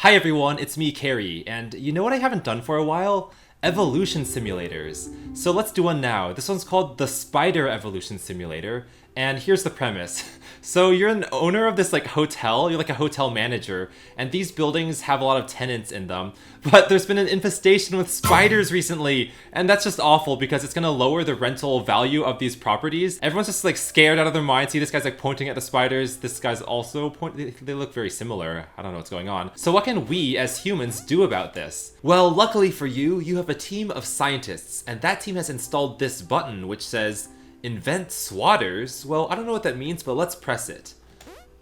Hi everyone, it's me, Carrie, and you know what I haven't done for a while? Evolution simulators. So let's do one now. This one's called the Spider Evolution Simulator, and here's the premise. So you're an owner of this hotel, you're like a hotel manager, and these buildings have a lot of tenants in them, but there's been an infestation with spiders recently, and that's just awful because it's gonna lower the rental value of these properties. Everyone's just scared out of their mind. See, this guy's pointing at the spiders, this guy's also pointing. They look very similar. I don't know what's going on. So what can we as humans do about this? Well, luckily for you, you have a team of scientists, and that team has installed this button which says invent swatters. Well, I don't know what that means, but let's press it.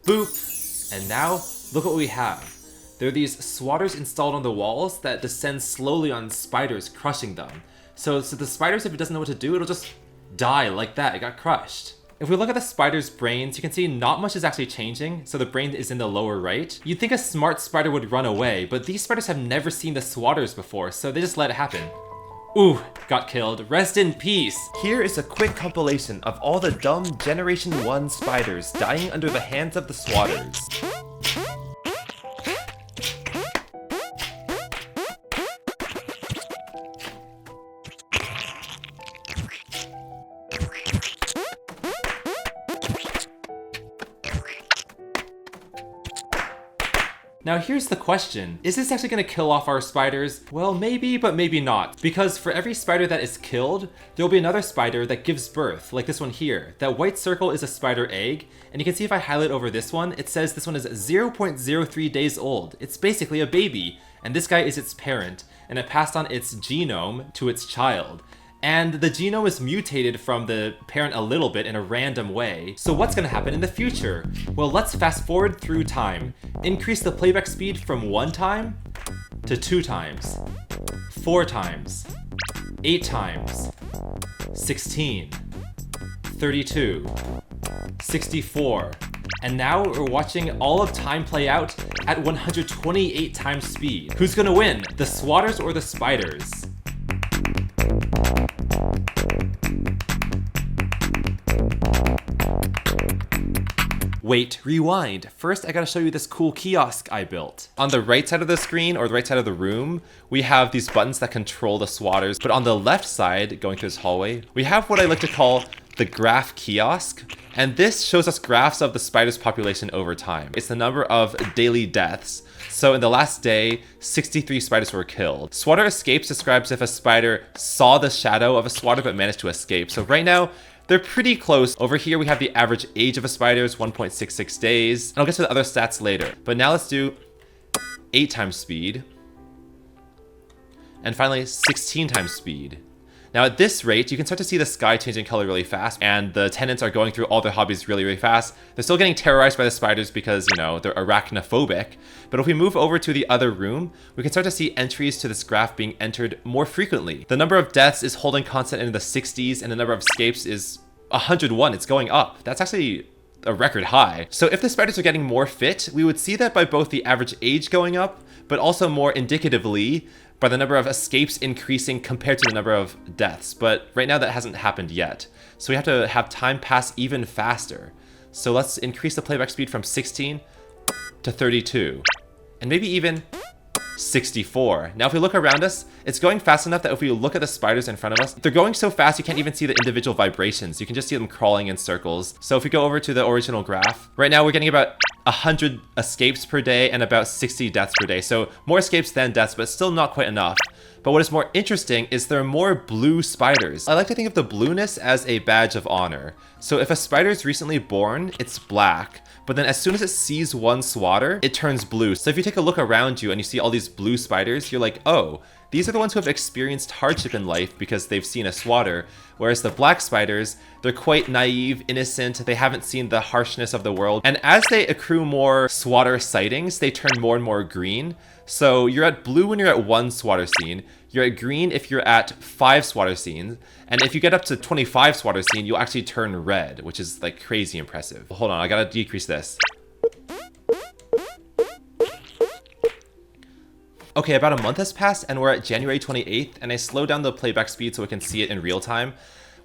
Boop! And now, look what we have. There are these swatters installed on the walls that descend slowly on spiders, crushing them. So the spiders, if it doesn't know what to do, it'll just die like that. It got crushed. If we look at the spider's brains, you can see not much is actually changing, so the brain is in the lower right. You'd think a smart spider would run away, but these spiders have never seen the swatters before, so they just let it happen. Ooh, got killed. Rest in peace. Here is a quick compilation of all the dumb Generation 1 spiders dying under the hands of the swatters. Now here's the question, is this actually going to kill off our spiders? Well, maybe, but maybe not. Because for every spider that is killed, there'll be another spider that gives birth, like this one here. That white circle is a spider egg, and you can see if I highlight over this one, it says this one is 0.03 days old. It's basically a baby, and this guy is its parent, and it passed on its genome to its child. And the genome is mutated from the parent a little bit in a random way. So what's going to happen in the future? Well, let's fast forward through time. Increase the playback speed from 1 time to 2 times, 4 times, 8 times, 16, 32, 64. And now we're watching all of time play out at 128 times speed. Who's going to win? The swatters or the spiders? Wait, rewind. First, I gotta show you this cool kiosk I built. On the right side of the screen, or the right side of the room, we have these buttons that control the swatters. But on the left side, going through this hallway, we have what I like to call the graph kiosk. And this shows us graphs of the spider's population over time. It's the number of daily deaths. So in the last day, 63 spiders were killed. Swatter escapes describes if a spider saw the shadow of a swatter but managed to escape. So right now, they're pretty close. Over here, we have the average age of a spider is 1.66 days. And I'll get to the other stats later. But now let's do 8 times speed. And finally, 16 times speed. Now at this rate, you can start to see the sky changing color really fast, and the tenants are going through all their hobbies really, really fast. They're still getting terrorized by the spiders because, you know, they're arachnophobic. But if we move over to the other room, we can start to see entries to this graph being entered more frequently. The number of deaths is holding constant in the 60s, and the number of escapes is 101. It's going up. That's actually a record high. So if the spiders are getting more fit, we would see that by both the average age going up, but also more indicatively by the number of escapes increasing compared to the number of deaths. But right now that hasn't happened yet. So we have to have time pass even faster. So let's increase the playback speed from 16 to 32, and maybe even 64. Now if we look around us, it's going fast enough that if we look at the spiders in front of us, they're going so fast you can't even see the individual vibrations. You can just see them crawling in circles. So if we go over to the original graph, right now we're getting about 100 escapes per day and about 60 deaths per day. So more escapes than deaths, but still not quite enough. But what is more interesting is there are more blue spiders. I like to think of the blueness as a badge of honor. So if a spider is recently born, it's black. But then as soon as it sees one swatter, it turns blue. So if you take a look around you and you see all these blue spiders, you're like, oh, these are the ones who have experienced hardship in life because they've seen a swatter. Whereas the black spiders, they're quite naive, innocent, they haven't seen the harshness of the world. And as they accrue more swatter sightings, they turn more and more green. So you're at blue when you're at 1 swatter scene, you're at green if you're at 5 swatter scenes, and if you get up to 25 swatter scene, you'll actually turn red, which is crazy impressive. Hold on, I gotta decrease this. Okay, about a month has passed and we're at January 28th, and I slowed down the playback speed so we can see it in real time.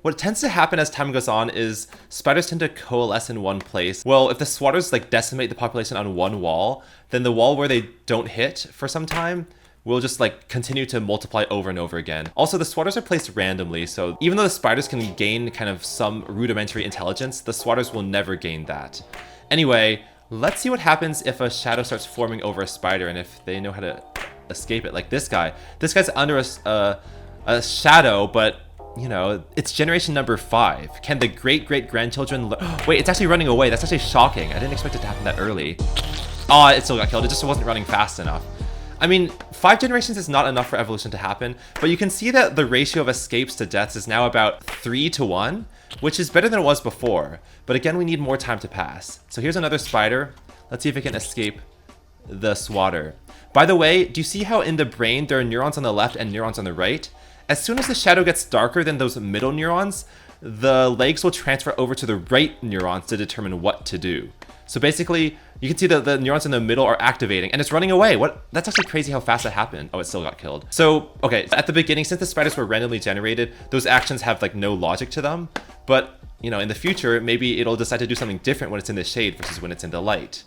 What tends to happen as time goes on is spiders tend to coalesce in one place. Well, if the swatters like decimate the population on one wall, then the wall where they don't hit for some time will just like continue to multiply over and over again. Also, the swatters are placed randomly, so even though the spiders can gain kind of some rudimentary intelligence, the swatters will never gain that. Anyway, let's see what happens if a shadow starts forming over a spider and if they know how to escape it. Like this guy. This guy's under a shadow, but you know, it's generation number 5. Can the great-great-grandchildren wait, it's actually running away. That's actually shocking. I didn't expect it to happen that early. Oh, it still got killed. It just wasn't running fast enough. I mean, 5 generations is not enough for evolution to happen, but you can see that the ratio of escapes to deaths is now about 3 to 1, which is better than it was before. But again, we need more time to pass. So here's another spider. Let's see if it can escape the swatter. By the way, do you see how in the brain there are neurons on the left and neurons on the right? As soon as the shadow gets darker than those middle neurons, the legs will transfer over to the right neurons to determine what to do. So basically, you can see that the neurons in the middle are activating and it's running away. What? That's actually crazy how fast that happened. Oh, it still got killed. So, okay, at the beginning, since the spiders were randomly generated, those actions have like no logic to them. But, you know, in the future, maybe it'll decide to do something different when it's in the shade versus when it's in the light.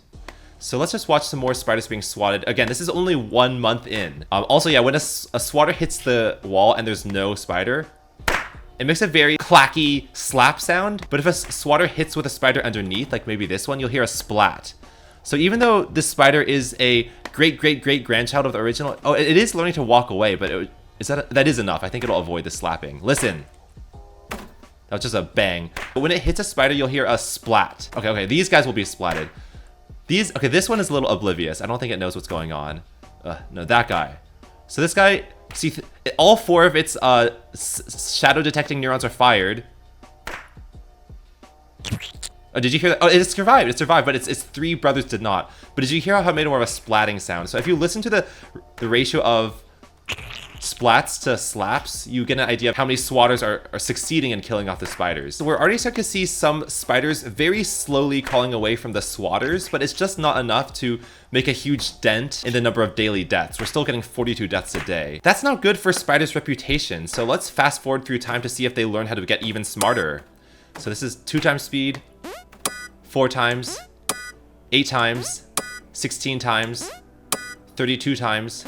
So let's just watch some more spiders being swatted. Again, this is only 1 month in. Also, yeah, when a swatter hits the wall and there's no spider, it makes a very clacky slap sound. But if a swatter hits with a spider underneath, like maybe this one, you'll hear a splat. So even though this spider is a great-great-great-grandchild of the original, oh, it is learning to walk away, but that is enough. I think it'll avoid the slapping. Listen. That was just a bang. But when it hits a spider, you'll hear a splat. Okay, these guys will be splatted. Okay, this one is a little oblivious. I don't think it knows what's going on. No, that guy. So this guy, see, all 4 of its shadow detecting neurons are fired. Oh, did you hear that? Oh, it survived, but its 3 brothers did not. But did you hear how it made more of a splatting sound? So if you listen to the ratio of splats to slaps, you get an idea of how many swatters are succeeding in killing off the spiders. So we're already starting to see some spiders very slowly calling away from the swatters, but it's just not enough to make a huge dent in the number of daily deaths. We're still getting 42 deaths a day. That's not good for spiders' reputation, so let's fast forward through time to see if they learn how to get even smarter. So this is 2 times speed, 4 times, 8 times, 16 times, 32 times,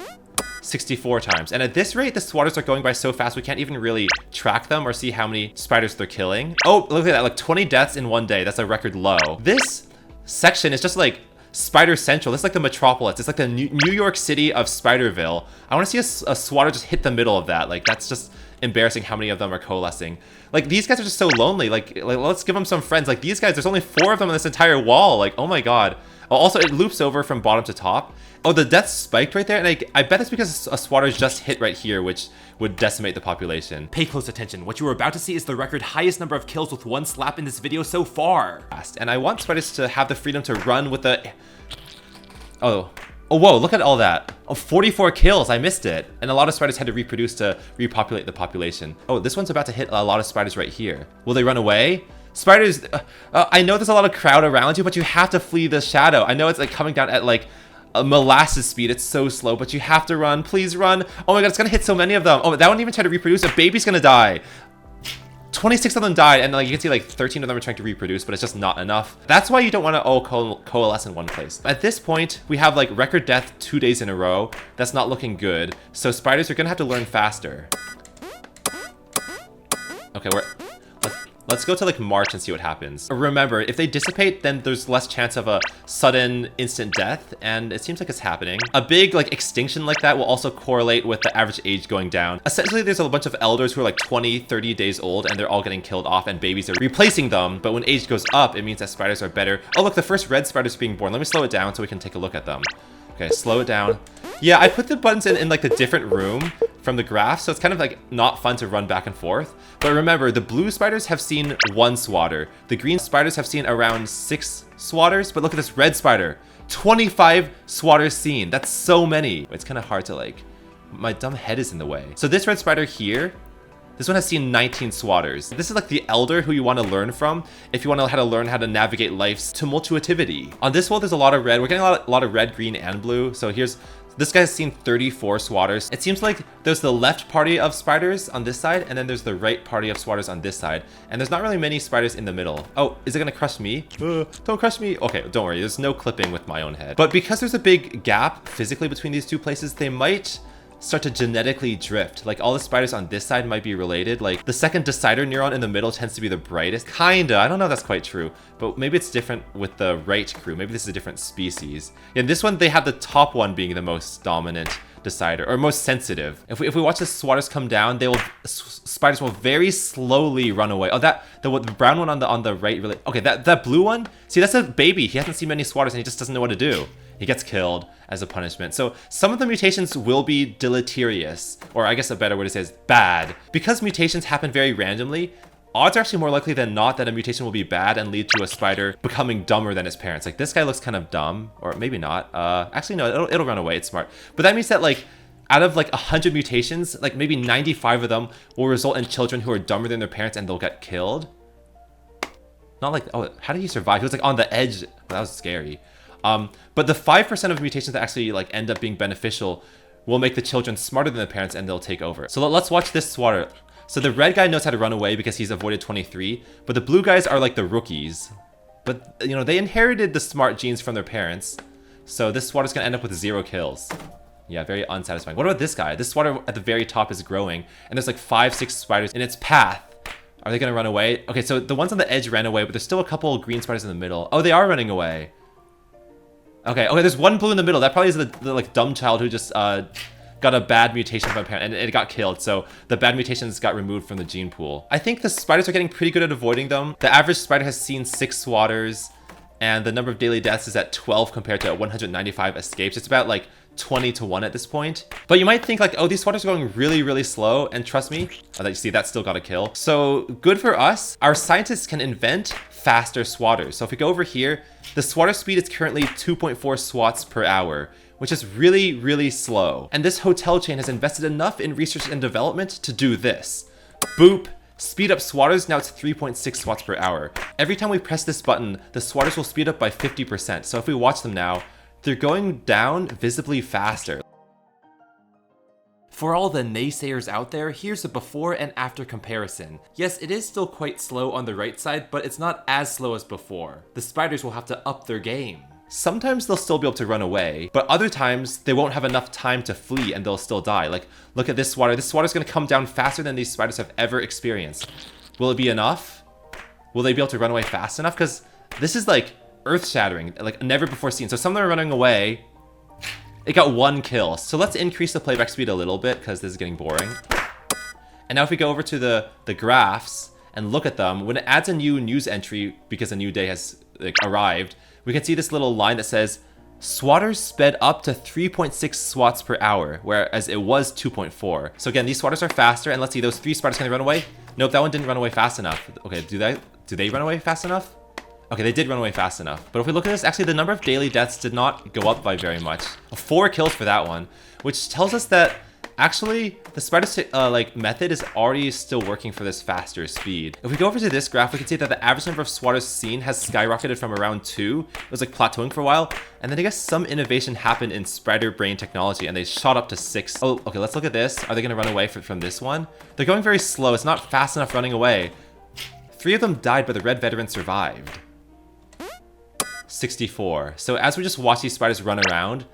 64 times. And at this rate, the swatters are going by so fast, we can't even really track them or see how many spiders they're killing. Oh, look at that, like 20 deaths in 1 day. That's a record low. This section is just like Spider Central. It's like the metropolis. It's like the New York City of Spiderville. I want to see a swatter just hit the middle of that. Like, that's just embarrassing how many of them are coalescing. Like, these guys are just so lonely. Like let's give them some friends. Like, these guys, there's only 4 of them on this entire wall. Like, oh my god. Oh, also, it loops over from bottom to top. Oh, the deaths spiked right there, and I bet that's because a swatter just hit right here, which would decimate the population. Pay close attention. What you are about to see is the record highest number of kills with 1 slap in this video so far. And I want spiders to have the freedom to run with the... Oh, whoa, look at all that. Oh, 44 kills, I missed it. And a lot of spiders had to reproduce to repopulate the population. Oh, this one's about to hit a lot of spiders right here. Will they run away? Spiders, I know there's a lot of crowd around you, but you have to flee the shadow. I know it's like coming down at like a molasses speed. It's so slow, but you have to run. Please run. Oh my god, it's gonna hit so many of them. Oh, that one even tried to reproduce. A baby's gonna die. 26 of them died, and like you can see like 13 of them are trying to reproduce, but it's just not enough. That's why you don't want to all coalesce in one place. At this point, we have like record death 2 days in a row. That's not looking good. So spiders are gonna have to learn faster. Okay, let's go to like March and see what happens. Remember, if they dissipate, then there's less chance of a sudden instant death, and it seems like it's happening. A big like extinction like that will also correlate with the average age going down. Essentially, there's a bunch of elders who are like 20, 30 days old, and they're all getting killed off, and babies are replacing them. But when age goes up, it means that spiders are better. Oh, look, the first red spider's being born. Let me slow it down so we can take a look at them. Okay, slow it down. Yeah, I put the buttons in like the different room from the graph, so it's kind of like not fun to run back and forth. But remember, the blue spiders have seen 1 swatter. The green spiders have seen around 6 swatters, but look at this red spider. 25 swatters seen. That's so many. It's kind of hard to like, my dumb head is in the way. So this red spider here, this one has seen 19 swatters. This is like the elder who you want to learn from if you want to learn how to navigate life's tumultuativity. On this wall, there's a lot of red. We're getting a lot of red, green, and blue. So here's This guy's seen 34 swatters. It seems like there's the left party of spiders on this side, and then there's the right party of swatters on this side. And there's not really many spiders in the middle. Oh, is it gonna crush me? Don't crush me. Okay, don't worry, there's no clipping with my own head. But because there's a big gap physically between these two places, they might start to genetically drift. Like all the spiders on this side might be related. Like the second decider neuron in the middle tends to be the brightest. Kinda, I don't know if that's quite true, but maybe it's different with the right crew. Maybe this is a different species. In this one, they have the top one being the most dominant decider, or most sensitive. If we watch the swatters come down, spiders will very slowly run away. Oh, the brown one on the right really, okay, that blue one, see, that's a baby. He hasn't seen many swatters and he just doesn't know what to do. He gets killed as a punishment. So some of the mutations will be deleterious, or I guess a better word to say is bad. Because mutations happen very randomly, odds are actually more likely than not that a mutation will be bad and lead to a spider becoming dumber than its parents. Like this guy looks kind of dumb, or maybe not. Actually, no, it'll run away. It's smart. But that means that like out of like 100 mutations, like maybe 95 of them will result in children who are dumber than their parents and they'll get killed. Not like, oh, how did he survive? He was like on the edge. That was scary. But the 5% of mutations that actually like end up being beneficial will make the children smarter than the parents and they'll take over. So let's watch this swatter. So the red guy knows how to run away because he's avoided 23, but the blue guys are like the rookies. But you know, they inherited the smart genes from their parents. So this swatter's gonna end up with 0 kills. Yeah, very unsatisfying. What about this guy? This swatter at the very top is growing and there's like 5-6 spiders in its path. Are they gonna run away? Okay, so the ones on the edge ran away, but there's still a couple of green spiders in the middle. Oh, they are running away. Okay, there's one blue in the middle. That probably is the like dumb child who just got a bad mutation from a parent and it got killed. So the bad mutations got removed from the gene pool. I think the spiders are getting pretty good at avoiding them. The average spider has seen 6 swatters and the number of daily deaths is at 12 compared to 195 escapes. It's about like 20 to 1 at this point. But you might think like, oh, these swatters are going really, really slow. And trust me, you see that still got a kill. So good for us. Our scientists can invent faster swatters. So if we go over here, the swatter speed is currently 2.4 swats per hour, which is really, really slow. And this hotel chain has invested enough in research and development to do this. Boop. Speed up swatters, now it's 3.6 swats per hour. Every time we press this button, the swatters will speed up by 50%. So if we watch them now, they're going down visibly faster. For all the naysayers out there, here's a before and after comparison. Yes, it is still quite slow on the right side, but it's not as slow as before. The spiders will have to up their game. Sometimes they'll still be able to run away, but other times they won't have enough time to flee and they'll still die. Like, look at this swatter. This swatter's gonna come down faster than these spiders have ever experienced. Will it be enough? Will they be able to run away fast enough? Because this is like earth-shattering, like never before seen. So some of them are running away. It got 1 kill. So let's increase the playback speed a little bit because this is getting boring. And now if we go over to the graphs and look at them, when it adds a new news entry because a new day has like arrived, we can see this little line that says, swatters sped up to 3.6 swats per hour, whereas it was 2.4. So again, these swatters are faster, and let's see, those 3 spiders, can they run away? Nope, that one didn't run away fast enough. Okay, do they run away fast enough? Okay, they did run away fast enough. But if we look at this, actually the number of daily deaths did not go up by very much. 4 kills for that one, which tells us that actually the spider method is already still working for this faster speed. If we go over to this graph, we can see that the average number of swatters seen has skyrocketed from around 2. It was like plateauing for a while, and then I guess some innovation happened in spider brain technology and they shot up to 6. Oh, okay, let's look at this. Are they gonna run away from this one? They're going very slow. It's not fast enough running away. 3 of them died, but the red veteran survived. 64. So as we just watch these spiders run around,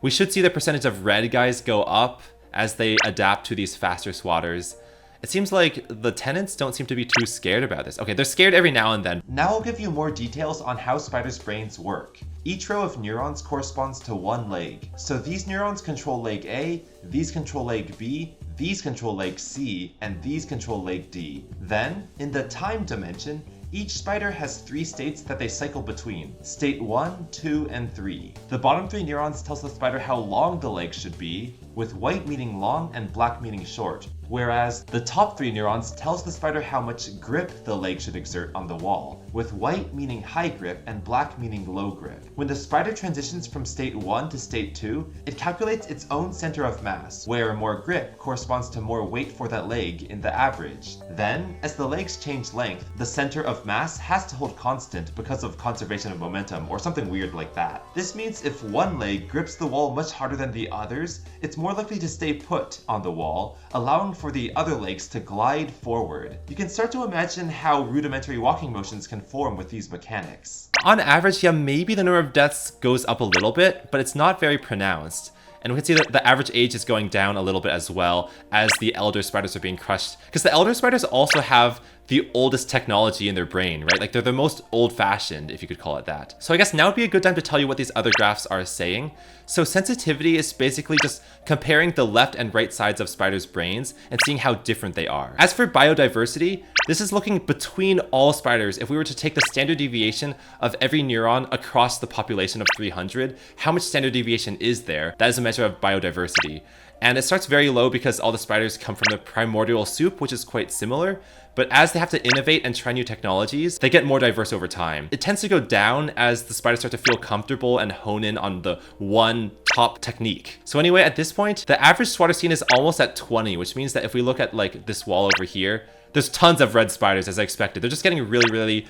we should see the percentage of red guys go up as they adapt to these faster swatters. It seems like the tenants don't seem to be too scared about this. Okay, they're scared every now and then. Now I'll give you more details on how spiders' brains work. Each row of neurons corresponds to 1 leg. So these neurons control leg A, these control leg B, these control leg C, and these control leg D. Then, in the time dimension, each spider has 3 states that they cycle between. State 1, 2, and 3. The bottom 3 neurons tells the spider how long the legs should be, with white meaning long and black meaning short. whereas the top 3 neurons tells the spider how much grip the leg should exert on the wall, with white meaning high grip and black meaning low grip. When the spider transitions from state 1 to state 2, it calculates its own center of mass, where more grip corresponds to more weight for that leg in the average. Then, as the legs change length, the center of mass has to hold constant because of conservation of momentum or something weird like that. This means if one leg grips the wall much harder than the others, it's more likely to stay put on the wall, allowing for the other legs to glide forward. You can start to imagine how rudimentary walking motions can form with these mechanics. On average, yeah, maybe the number of deaths goes up a little bit, but it's not very pronounced. And we can see that the average age is going down a little bit as well as the elder spiders are being crushed. Because the elder spiders also have the oldest technology in their brain, right? Like they're the most old-fashioned, if you could call it that. So I guess now would be a good time to tell you what these other graphs are saying. So sensitivity is basically just comparing the left and right sides of spiders' brains and seeing how different they are. As for biodiversity, this is looking between all spiders. If we were to take the standard deviation of every neuron across the population of 300, how much standard deviation is there? That is a measure of biodiversity. And it starts very low because all the spiders come from the primordial soup, which is quite similar. But as they have to innovate and try new technologies, they get more diverse over time. It tends to go down as the spiders start to feel comfortable and hone in on the one top technique. So anyway, at this point, the average swatter scene is almost at 20, which means that if we look at like this wall over here, there's tons of red spiders as I expected. They're just getting really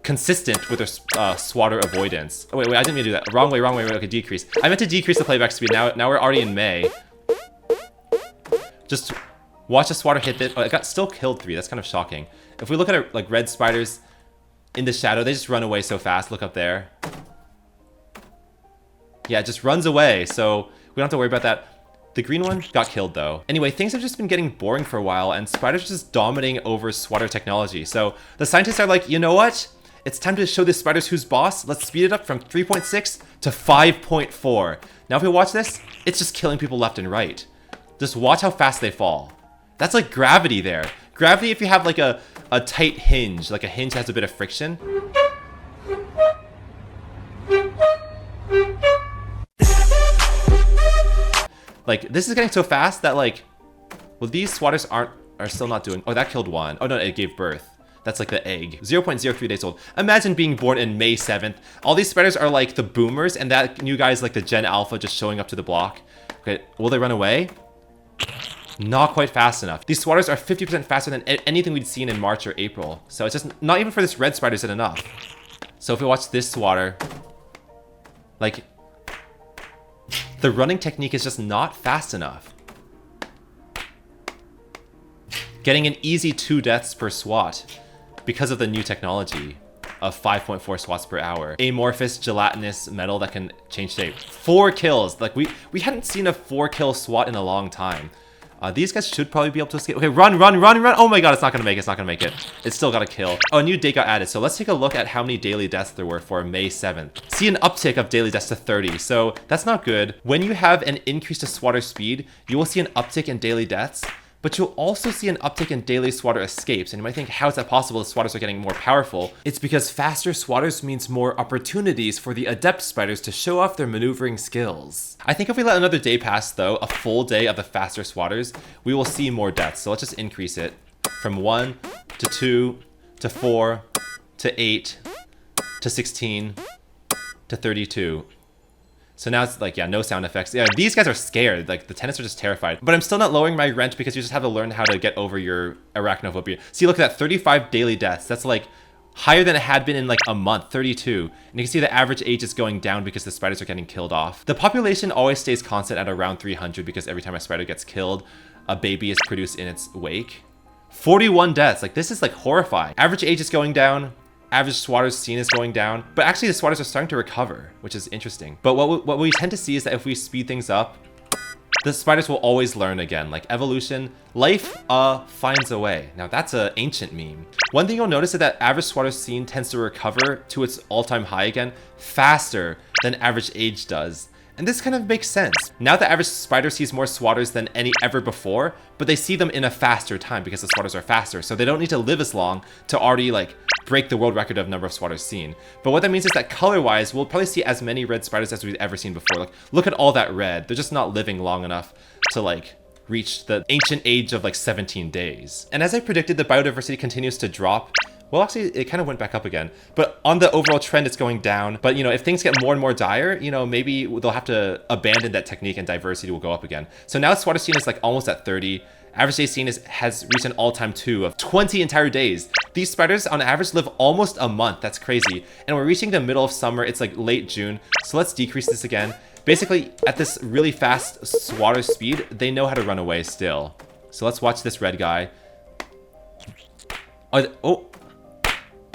consistent with their swatter avoidance. Oh, wait, I didn't mean to do that. Wrong way. Okay, decrease. I meant to decrease the playback speed. Now we're already in May. Just watch the swatter hit it. Oh, it got still killed 3. That's kind of shocking. If we look at like red spiders in the shadow, they just run away so fast. Look up there. Yeah, it just runs away. So we don't have to worry about that. The green one got killed though. Anyway, things have just been getting boring for a while and spiders are just dominating over swatter technology. So the scientists are like, you know what? It's time to show the spiders who's boss. Let's speed it up from 3.6 to 5.4. Now if we watch this, it's just killing people left and right. Just watch how fast they fall. That's like gravity there. Gravity if you have like a tight hinge, like a hinge has a bit of friction. Like this is getting so fast that like, well these swatters are still not doing, oh that killed 1. Oh no, it gave birth. That's like the egg. 0.03 days old. Imagine being born in May 7th. All these spiders are like the boomers and that new guy is like the Gen Alpha just showing up to the block. Okay, will they run away? Not quite fast enough. These swatters are 50% faster than anything we'd seen in March or April. So it's just, not even for this red spider is it enough. So if we watch this swatter, like, the running technique is just not fast enough. Getting an easy 2 deaths per swat because of the new technology of 5.4 swats per hour. Amorphous gelatinous metal that can change shape. 4 kills. Like we hadn't seen a 4-kill swat in a long time. These guys should probably be able to escape. Okay, run. Oh my god, it's not gonna make it. It's still got a kill. Oh, a new date got added. So let's take a look at how many daily deaths there were for May 7th. See an uptick of daily deaths to 30. So that's not good. When you have an increase to swatter speed, you will see an uptick in daily deaths. But you'll also see an uptick in daily swatter escapes. And you might think, how is that possible? The swatters are getting more powerful. It's because faster swatters means more opportunities for the adept spiders to show off their maneuvering skills. I think if we let another day pass though, a full day of the faster swatters, we will see more deaths. So let's just increase it from 1 to 2 to 4 to 8 to 16 to 32. So now it's like, yeah, no sound effects. Yeah, these guys are scared. Like, the tenants are just terrified. But I'm still not lowering my rent because you just have to learn how to get over your arachnophobia. See, look at that, 35 daily deaths. That's like higher than it had been in like a month, 32. And you can see the average age is going down because the spiders are getting killed off. The population always stays constant at around 300 because every time a spider gets killed, a baby is produced in its wake. 41 deaths. Like, this is like horrifying. Average age is going down. Average swatters seen is going down, but actually the swatters are starting to recover, which is interesting. But what we tend to see is that if we speed things up, the spiders will always learn again. Like evolution, life finds a way. Now that's an ancient meme. One thing you'll notice is that average swatter seen tends to recover to its all-time high again faster than average age does. And this kind of makes sense. Now the average spider sees more swatters than any ever before, but they see them in a faster time because the swatters are faster. So they don't need to live as long to already like break the world record of number of swatters seen. But what that means is that color-wise, we'll probably see as many red spiders as we've ever seen before. Like, look at all that red. They're just not living long enough to like reached the ancient age of like 17 days. And as I predicted, the biodiversity continues to drop. Well, actually, it kind of went back up again. But on the overall trend, it's going down. But, you know, if things get more and more dire, you know, maybe they'll have to abandon that technique and diversity will go up again. So now swatter scene is like almost at 30. Average day seen has reached an all-time 2 of 20 entire days. These spiders on average live almost a month. That's crazy. And we're reaching the middle of summer. It's like late June. So let's decrease this again. Basically, at this really fast swatter speed, they know how to run away still. So let's watch this red guy. Oh.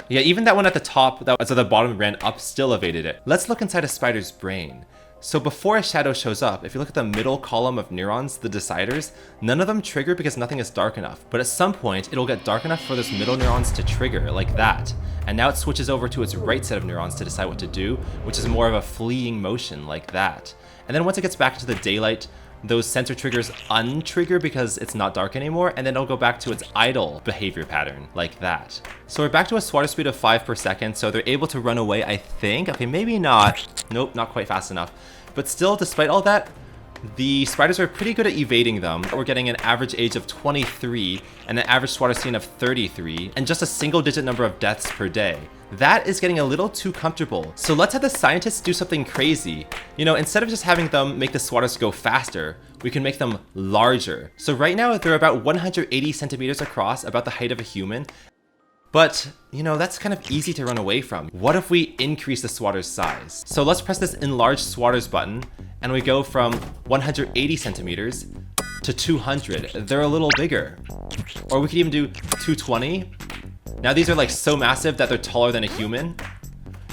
Yeah, even that one at the top, that was at the bottom ran up, still evaded it. Let's look inside a spider's brain. So before a shadow shows up, if you look at the middle column of neurons, the deciders, none of them trigger because nothing is dark enough. But at some point, it'll get dark enough for those middle neurons to trigger, like that. And now it switches over to its right set of neurons to decide what to do, which is more of a fleeing motion, like that. And then once it gets back to the daylight, those sensor triggers untrigger because it's not dark anymore, and then it'll go back to its idle behavior pattern, like that. So we're back to a swatter speed of 5 per second, so they're able to run away, I think. Okay, maybe not. Nope, not quite fast enough. But still, despite all that, the spiders are pretty good at evading them. We're getting an average age of 23 and an average swatter scene of 33 and just a single-digit number of deaths per day. That is getting a little too comfortable. So let's have the scientists do something crazy. You know, instead of just having them make the swatters go faster, we can make them larger. So right now, they're about 180 centimeters across, about the height of a human. But, you know, that's kind of easy to run away from. What if we increase the swatter's size? So let's press this enlarge swatters button, and we go from 180 centimeters to 200. They're a little bigger. Or we could even do 220. Now these are like so massive that they're taller than a human.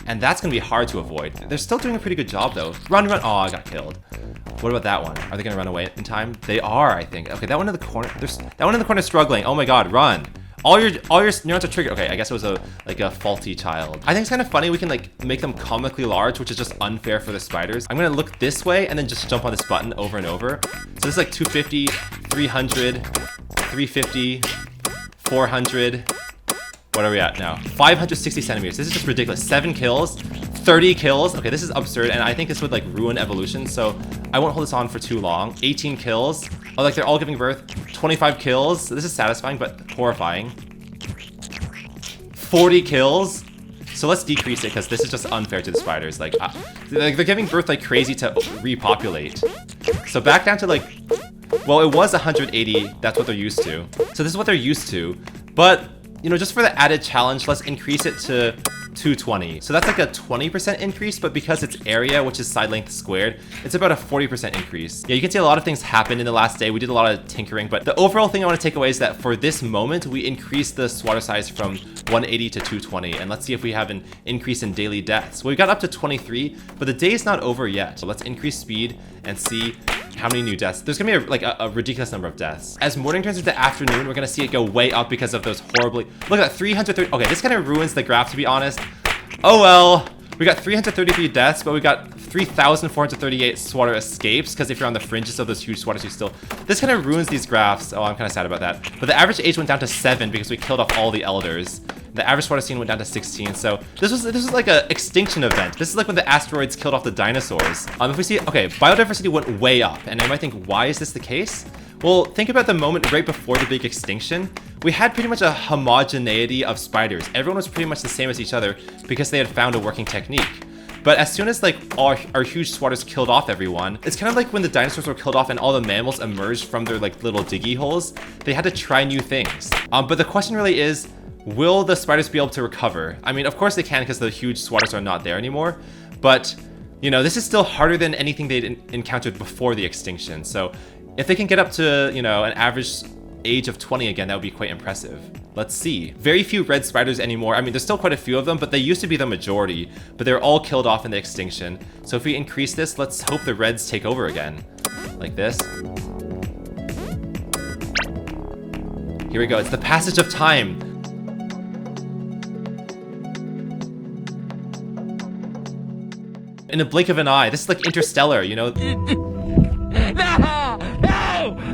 And that's gonna be hard to avoid. They're still doing a pretty good job though. Run, run, oh, I got killed. What about that one? Are they gonna run away in time? They are, I think. Okay, that one in the corner, that one in the corner is struggling. Oh my God, run. All your neurons are triggered. Okay, I guess it was a faulty child. I think it's kind of funny we can like make them comically large, which is just unfair for the spiders. I'm gonna look this way and then just jump on this button over and over. So this is like 250, 300, 350, 400. What are we at now? 560 centimeters. This is just ridiculous. 7 kills, 30 kills. Okay, this is absurd, and I think this would like ruin evolution, so I won't hold this on for too long. 18 kills. Oh, like they're all giving birth. 25 kills. This is satisfying, but horrifying. 40 kills. So let's decrease it, because this is just unfair to the spiders. Like, they're giving birth like crazy to repopulate. So back down to like, well, it was 180. That's what they're used to. So this is what they're used to, but you know, just for the added challenge, let's increase it to 220. So that's like a 20% increase, but because it's area, which is side length squared, it's about a 40% increase. Yeah, you can see a lot of things happened in the last day. We did a lot of tinkering, but the overall thing I want to take away is that for this moment, we increased the swatter size from 180 to 220. And let's see if we have an increase in daily deaths. Well, we got up to 23, but the day is not over yet. So let's increase speed and see how many new deaths. There's gonna be a ridiculous number of deaths. As morning turns into afternoon, we're gonna see it go way up because of those horribly, look at that, 330, okay, this kind of ruins the graph, to be honest. Oh well, we got 333 deaths, but we got 3,438 swatter escapes, because if you're on the fringes of those huge swatters, you still, this kind of ruins these graphs. Oh, I'm kind of sad about that. But the average age went down to 7 because we killed off all the elders. The average swatter scene went down to 16, so this was like an extinction event. This is like when the asteroids killed off the dinosaurs. If we see, okay, biodiversity went way up, and you might think, why is this the case? Well, think about the moment right before the big extinction. We had pretty much a homogeneity of spiders. Everyone was pretty much the same as each other because they had found a working technique. But as soon as like our huge swatters killed off everyone, it's kind of like when the dinosaurs were killed off and all the mammals emerged from their like little diggy holes. They had to try new things. But the question really is, will the spiders be able to recover? I mean, of course they can because the huge swatters are not there anymore. But, you know, this is still harder than anything they'd encountered before the extinction. So if they can get up to, you know, an average age of 20 again, that would be quite impressive. Let's see. Very few red spiders anymore. I mean, there's still quite a few of them, but they used to be the majority, but they're all killed off in the extinction. So if we increase this, let's hope the reds take over again. Like this. Here we go. It's the passage of time. In a blink of an eye. This is like Interstellar, you know?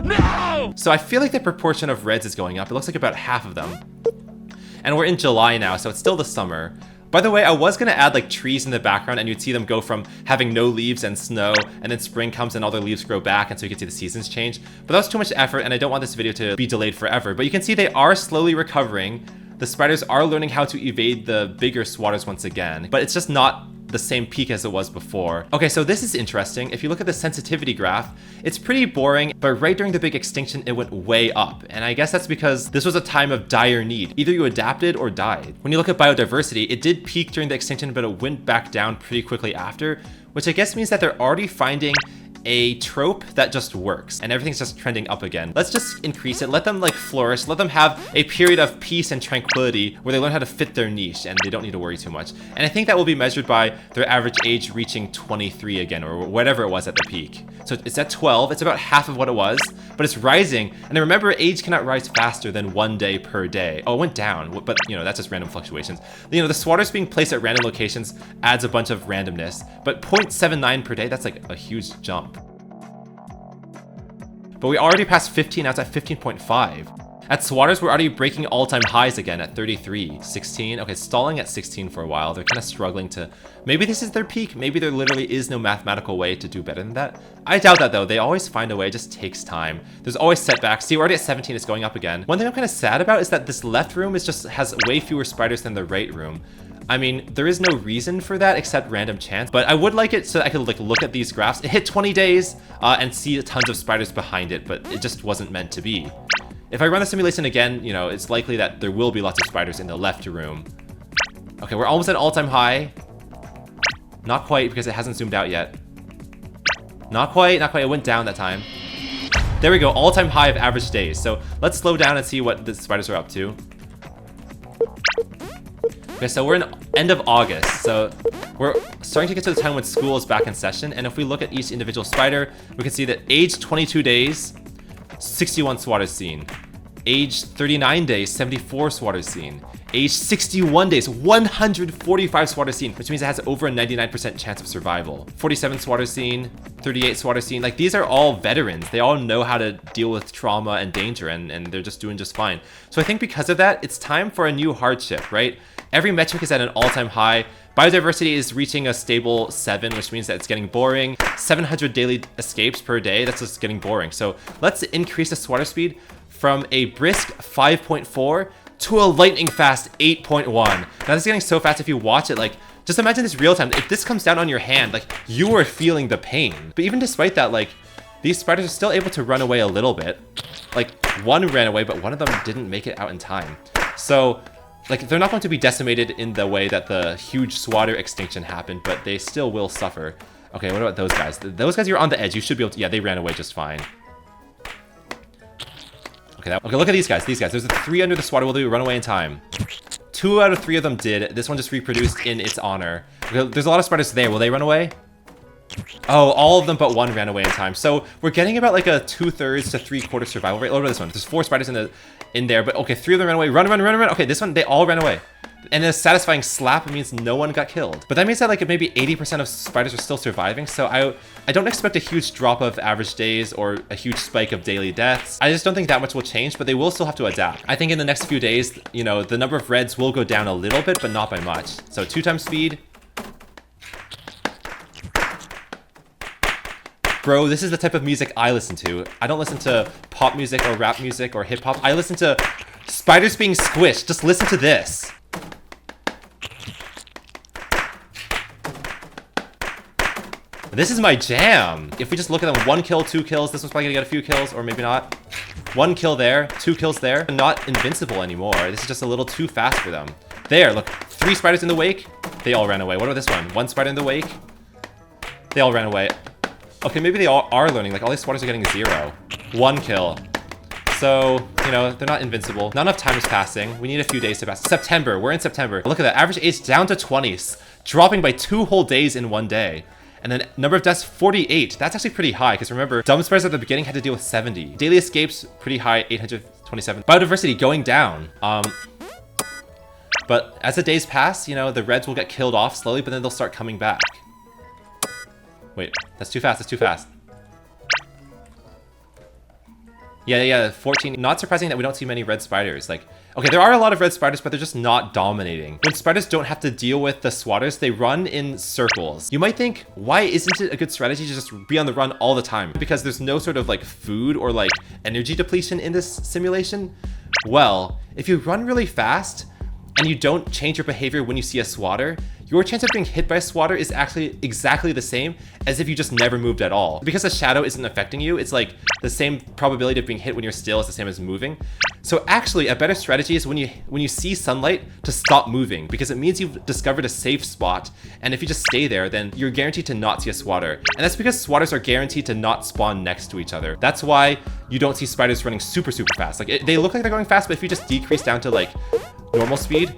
No! So I feel like the proportion of reds is going up. It looks like about half of them. And we're in July now, so it's still the summer. By the way, I was gonna add like trees in the background and you'd see them go from having no leaves and snow, and then spring comes and all their leaves grow back, and so you can see the seasons change. But that was too much effort, and I don't want this video to be delayed forever. But you can see they are slowly recovering. The spiders are learning how to evade the bigger swatters once again, but it's just not the same peak as it was before. Okay, so this is interesting. If you look at the sensitivity graph, it's pretty boring, but right during the big extinction, it went way up. And I guess that's because this was a time of dire need. Either you adapted or died. When you look at biodiversity, it did peak during the extinction, but it went back down pretty quickly after, which I guess means that they're already finding a trope that just works and everything's just trending up again. Let's just increase it, let them like flourish, let them have a period of peace and tranquility where they learn how to fit their niche and they don't need to worry too much. And I think that will be measured by their average age reaching 23 again, or whatever it was at the peak. So it's at 12, it's about half of what it was, but it's rising. And remember, age cannot rise faster than 1 day per day. Oh, it went down, but you know, that's just random fluctuations. You know, the swatters being placed at random locations adds a bunch of randomness, but 0.79 per day, that's like a huge jump. But we already passed 15, now it's at 15.5. At swatters, we're already breaking all-time highs again at 33, 16. Okay, stalling at 16 for a while. They're kind of struggling to, maybe this is their peak. Maybe there literally is no mathematical way to do better than that. I doubt that though. They always find a way, it just takes time. There's always setbacks. See, we're already at 17, it's going up again. One thing I'm kind of sad about is that this left room has way fewer spiders than the right room. I mean, there is no reason for that except random chance, but I would like it so that I could like look at these graphs. It hit 20 days and see tons of spiders behind it, but it just wasn't meant to be. If I run the simulation again, you know, it's likely that there will be lots of spiders in the left room. Okay, we're almost at all-time high. Not quite because it hasn't zoomed out yet. Not quite, not quite. It went down that time. There we go, all-time high of average days. So let's slow down and see what the spiders are up to. Okay, so we're in end of August, so we're starting to get to the time when school is back in session, and if we look at each individual spider, we can see that age 22 days, 61 swatters seen. Age 39 days, 74 swatters seen. Age 61 days, 145 swatters seen, which means it has over a 99% chance of survival. 47 swatters seen, 38 swatters seen. Like, these are all veterans. They all know how to deal with trauma and danger, and they're just doing just fine. So I think because of that, it's time for a new hardship, right? Every metric is at an all-time high. Biodiversity is reaching a stable 7, which means that it's getting boring. 700 daily escapes per day, that's just getting boring. So let's increase the swatter speed from a brisk 5.4 to a lightning fast 8.1. Now this is getting so fast if you watch it, like, just imagine this real time. If this comes down on your hand, like, you are feeling the pain. But even despite that, like, these spiders are still able to run away a little bit. Like, one ran away, but one of them didn't make it out in time. So, like, they're not going to be decimated in the way that the huge swatter extinction happened, but they still will suffer. Okay, what about those guys? Those guys, you're on the edge. You should be able to, yeah, they ran away just fine. Okay, okay, look at these guys, There's 3 under the swatter. Will they run away in time? 2 out of 3 of them did. This one just reproduced in its honor. Okay, there's a lot of spiders there. Will they run away? Oh, all of them but 1 ran away in time. So we're getting about like a 2/3 to 3/4 survival rate. What about this one? There's 4 spiders in there, but okay, 3 of them ran away. Run. Okay, this one, they all ran away. And a satisfying slap means no one got killed. But that means that like maybe 80% of spiders are still surviving. So I don't expect a huge drop of average days or a huge spike of daily deaths. I just don't think that much will change, but they will still have to adapt. I think in the next few days, you know, the number of reds will go down a little bit, but not by much. So 2 times speed. Bro, this is the type of music I listen to. I don't listen to pop music or rap music or hip hop. I listen to spiders being squished. Just listen to this. This is my jam. If we just look at them, 1 kill, 2 kills, this one's probably gonna get a few kills, or maybe not. 1 kill there, 2 kills there. Not invincible anymore. This is just a little too fast for them. There, look, 3 spiders in the wake. They all ran away. What about this one? 1 spider in the wake. They all ran away. Okay, maybe they all are learning. Like, all these swatters are getting 0. 1 kill. So, you know, they're not invincible. Not enough time is passing. We need a few days to pass. September. We're in September. Look at that. Average age down to 20s. Dropping by 2 whole days in 1 day. And then number of deaths, 48. That's actually pretty high, because remember, dumb spiders at the beginning had to deal with 70. Daily escapes, pretty high, 827. Biodiversity going down. But as the days pass, you know, the reds will get killed off slowly, but then they'll start coming back. Wait, that's too fast, that's too fast. Yeah, 14. Not surprising that we don't see many red spiders. Like, okay, there are a lot of red spiders, but they're just not dominating. When spiders don't have to deal with the swatters, they run in circles. You might think, why isn't it a good strategy to just be on the run all the time? Because there's no sort of like food or like energy depletion in this simulation? Well, if you run really fast and you don't change your behavior when you see a swatter, your chance of being hit by a swatter is actually exactly the same as if you just never moved at all. Because the shadow isn't affecting you, it's like the same probability of being hit when you're still is the same as moving. So actually, a better strategy is when you see sunlight to stop moving, because it means you've discovered a safe spot, and if you just stay there, then you're guaranteed to not see a swatter. And that's because swatters are guaranteed to not spawn next to each other. That's why you don't see spiders running super fast. Like, they look like they're going fast, but if you just decrease down to like normal speed,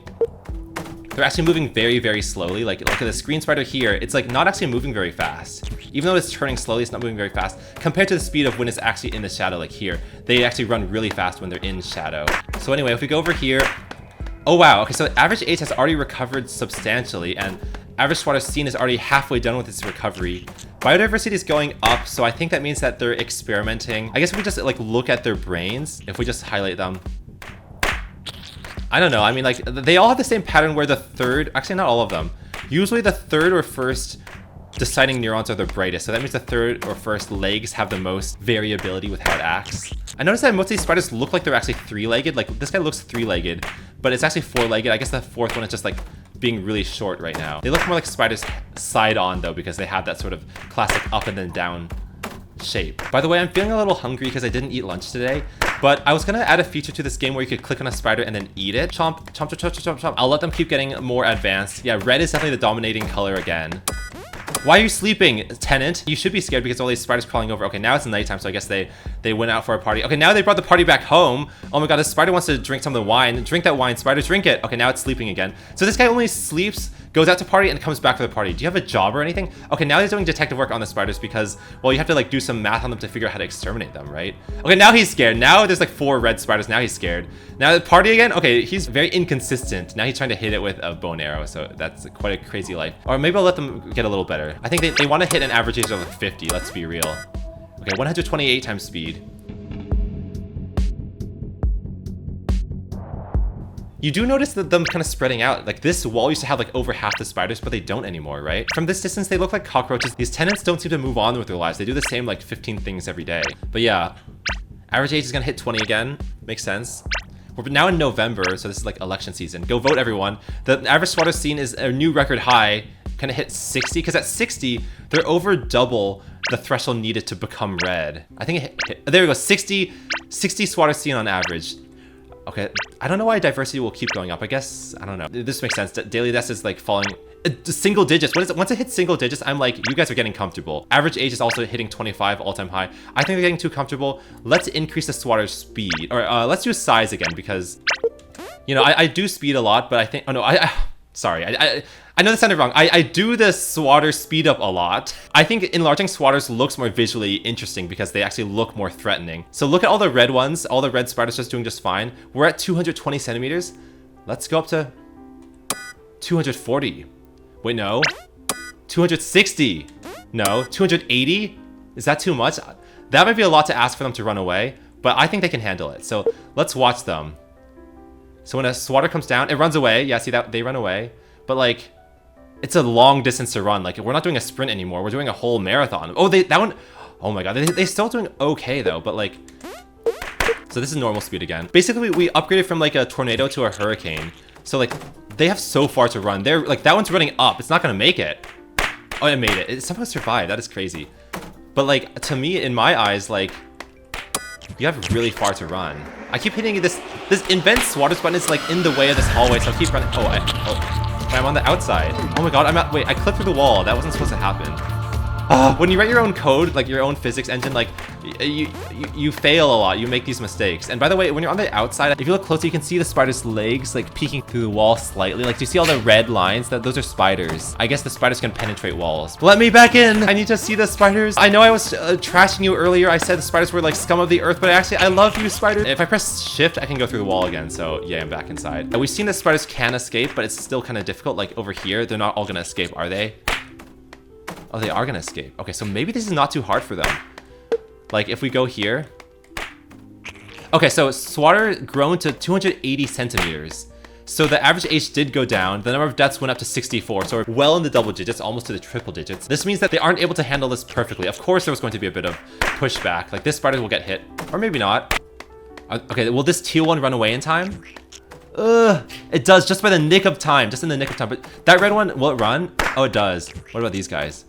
they're actually moving very slowly. Like, look at this green spider here. It's like not actually moving very fast. Even though it's turning slowly, it's not moving very fast compared to the speed of when it's actually in the shadow. Like here, they actually run really fast when they're in shadow. So anyway, if we go over here, oh wow, okay, so average age has already recovered substantially, and average swatter seen is already halfway done with its recovery. Biodiversity is going up, so I think that means that they're experimenting. I guess if we just like look at their brains, if we just highlight them, I don't know, I mean, like, they all have the same pattern where the third, actually not all of them, usually the third or first deciding neurons are the brightest, so that means the third or first legs have the most variability with how it acts. I noticed that most of these spiders look like they're actually three-legged, like this guy looks three-legged, but it's actually four-legged. I guess the fourth one is just like being really short right now. They look more like spiders side on though, because they have that sort of classic up and then down shape. By the way, I'm feeling a little hungry because I didn't eat lunch today, but I was gonna add a feature to this game where you could click on a spider and then eat it. Chomp, chomp, chomp, chomp, chomp, chomp. I'll let them keep getting more advanced. Yeah, red is definitely the dominating color again. Why are you sleeping, tenant? You should be scared because all these spiders crawling over. Okay, now it's nighttime, so I guess they went out for a party. Okay, now they brought the party back home. Oh my god, this spider wants to drink some of the wine. Drink that wine, spider, drink it. Okay, now it's sleeping again. So this guy only sleeps, goes out to party, and comes back for the party. Do you have a job or anything? Okay, now he's doing detective work on the spiders because, well, you have to like do some math on them to figure out how to exterminate them, right? Okay, now he's scared. Now there's like 4 red spiders. Now he's scared. Now the party again? Okay, he's very inconsistent. Now he's trying to hit it with a bow and arrow, so that's quite a crazy life. Or maybe I'll let them get a little better. I think they want to hit an average age of 50, let's be real. Okay, 128 times speed. You do notice that them kind of spreading out. Like this wall used to have like over half the spiders, but they don't anymore, right? From this distance, they look like cockroaches. These tenants don't seem to move on with their lives. They do the same like 15 things every day. But yeah, average age is gonna hit 20 again. Makes sense. We're now in November, so this is like election season. Go vote, everyone. The average swatter seen is a new record high. Kind of hit 60, because at 60, they're over double the threshold needed to become red. I think it hit, there we go, 60 swatter seen on average. Okay, I don't know why diversity will keep going up. I guess, I don't know. This makes sense. Daily deaths is like falling single digits. What is it? Once it hits single digits, I'm like, you guys are getting comfortable. Average age is also hitting 25, all-time high. I think they're getting too comfortable. Let's increase the swatter's speed, or let's do size again, because, you know, I do speed a lot, but I think, oh no, sorry, I know that sounded wrong. I do the swatter speed up a lot. I think enlarging swatters looks more visually interesting because they actually look more threatening. So look at all the red ones, all the red spiders just doing just fine. We're at 220 centimeters. Let's go up to 240. Wait, no. 260. No, 280? Is that too much? That might be a lot to ask for them to run away, but I think they can handle it. So let's watch them. So when a swatter comes down, it runs away. Yeah, see that? They run away. But like, it's a long distance to run. Like, we're not doing a sprint anymore. We're doing a whole marathon. Oh, that one, oh my god. They're still doing okay though, but like, so this is normal speed again. Basically, we upgraded from like a tornado to a hurricane. So like, they have so far to run. They're like, that one's running up. It's not gonna make it. Oh, it made it. It somehow survived. That is crazy. But like, to me, in my eyes, like, you have really far to run. I keep hitting this invent swatters button is like in the way of this hallway, so I keep running. I'm on the outside. Oh my god, wait, I clipped through the wall. That wasn't supposed to happen. When you write your own code, like your own physics engine, like you fail a lot. You make these mistakes. And by the way, when you're on the outside, if you look closely, you can see the spider's legs like peeking through the wall slightly. Like, do you see all the red lines? Those are spiders. I guess the spiders can penetrate walls. Let me back in. I need to see the spiders. I know I was trashing you earlier. I said the spiders were like scum of the earth, but actually, I love you, spiders. If I press shift, I can go through the wall again. So yeah, I'm back inside. We've seen that spiders can escape, but it's still kind of difficult. Like over here, they're not all gonna escape, are they? Oh, they are gonna escape. Okay, so maybe this is not too hard for them. Like, if we go here, Okay, so swatter grown to 280 centimeters. So the average age did go down. The number of deaths went up to 64. So we're well in the double digits, almost to the triple digits. This means that they aren't able to handle this perfectly. Of course, there was going to be a bit of pushback. Like this spider will get hit, or maybe not. Okay, will this teal one run away in time? It does, just by the nick of time, just in the nick of time. But that red one, will it run? Oh, it does. What about these guys?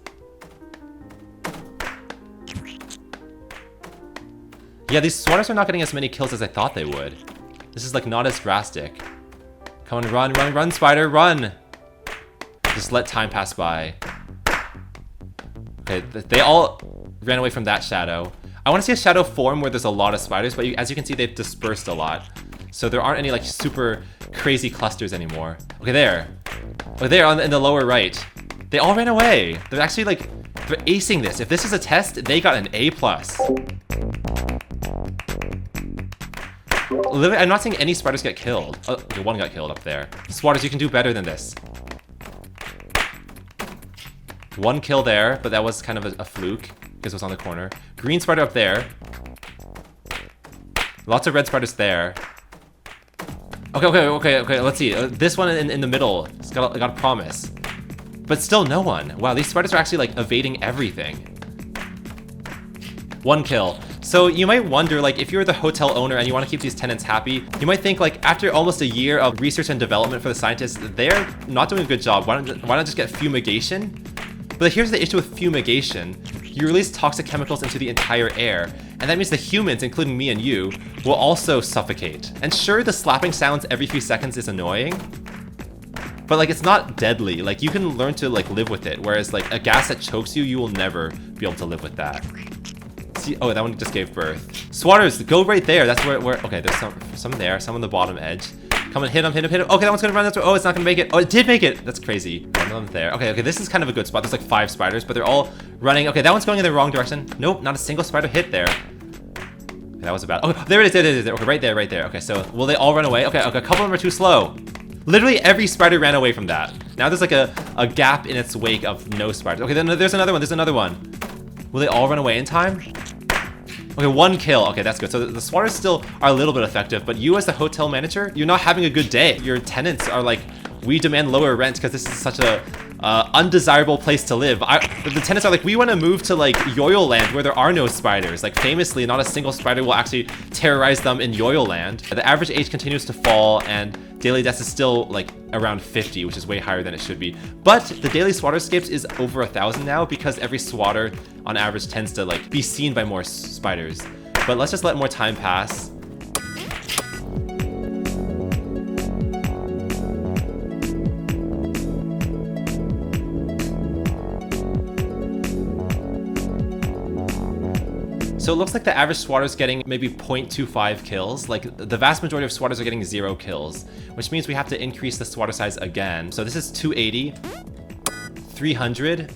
Yeah, these swatters are not getting as many kills as I thought they would. This is like not as drastic. Come on, run, run, run, spider, run! Just let time pass by. Okay, they all ran away from that shadow. I want to see a shadow form where there's a lot of spiders, but as you can see, they've dispersed a lot. So there aren't any like super crazy clusters anymore. Okay, there. Oh, there in the lower right. They all ran away. They're actually like, they're acing this. If this is a test, they got an A+. Literally, I'm not seeing any spiders get killed. Oh, okay, one got killed up there. Swatters, you can do better than this. One kill there, but that was kind of a fluke because it was on the corner. Green spider up there. Lots of red spiders there. Okay, let's see. This one in the middle, it's got a promise. But still no one. Wow, these spiders are actually like evading everything. One kill. So you might wonder, like, if you're the hotel owner and you want to keep these tenants happy, you might think, like, after almost a year of research and development for the scientists, they're not doing a good job. Why not just get fumigation? But here's the issue with fumigation. You release toxic chemicals into the entire air, and that means the humans, including me and you, will also suffocate. And sure, the slapping sounds every few seconds is annoying, but like it's not deadly. Like you can learn to like live with it, whereas like a gas that chokes you, you will never be able to live with that. See, oh, that one just gave birth. Swatters, go right there. That's where okay, there's some there, some on the bottom edge. Come on, hit him. Okay, that one's gonna run. Oh, it's not gonna make it. Oh, it did make it. That's crazy. One of them there. Okay, this is kind of a good spot. There's like 5 spiders, but they're all running. Okay, that one's going in the wrong direction. Nope, not a single spider hit there. Okay, that was bad. Oh, there it is. Okay, right there. Okay, so will they all run away? Okay, a couple of them are too slow. Literally every spider ran away from that. Now there's like a gap in its wake of no spiders. Okay, then there's another one. Will they all run away in time? Okay, 1 kill. Okay, that's good. So the swatters still are a little bit effective, but you as the hotel manager, you're not having a good day. Your tenants are like, we demand lower rent because this is such a undesirable place to live. The tenants are like, we want to move to like Yoyo Land where there are no spiders. Like famously, not a single spider will actually terrorize them in Yoyo Land. The average age continues to fall and daily deaths is still like around 50, which is way higher than it should be. But the daily swatterscapes is over 1,000 now because every swatter on average tends to like be seen by more spiders. But let's just let more time pass. So it looks like the average swatter is getting maybe 0.25 kills. Like the vast majority of swatters are getting 0 kills, which means we have to increase the swatter size again. So this is 280, 300,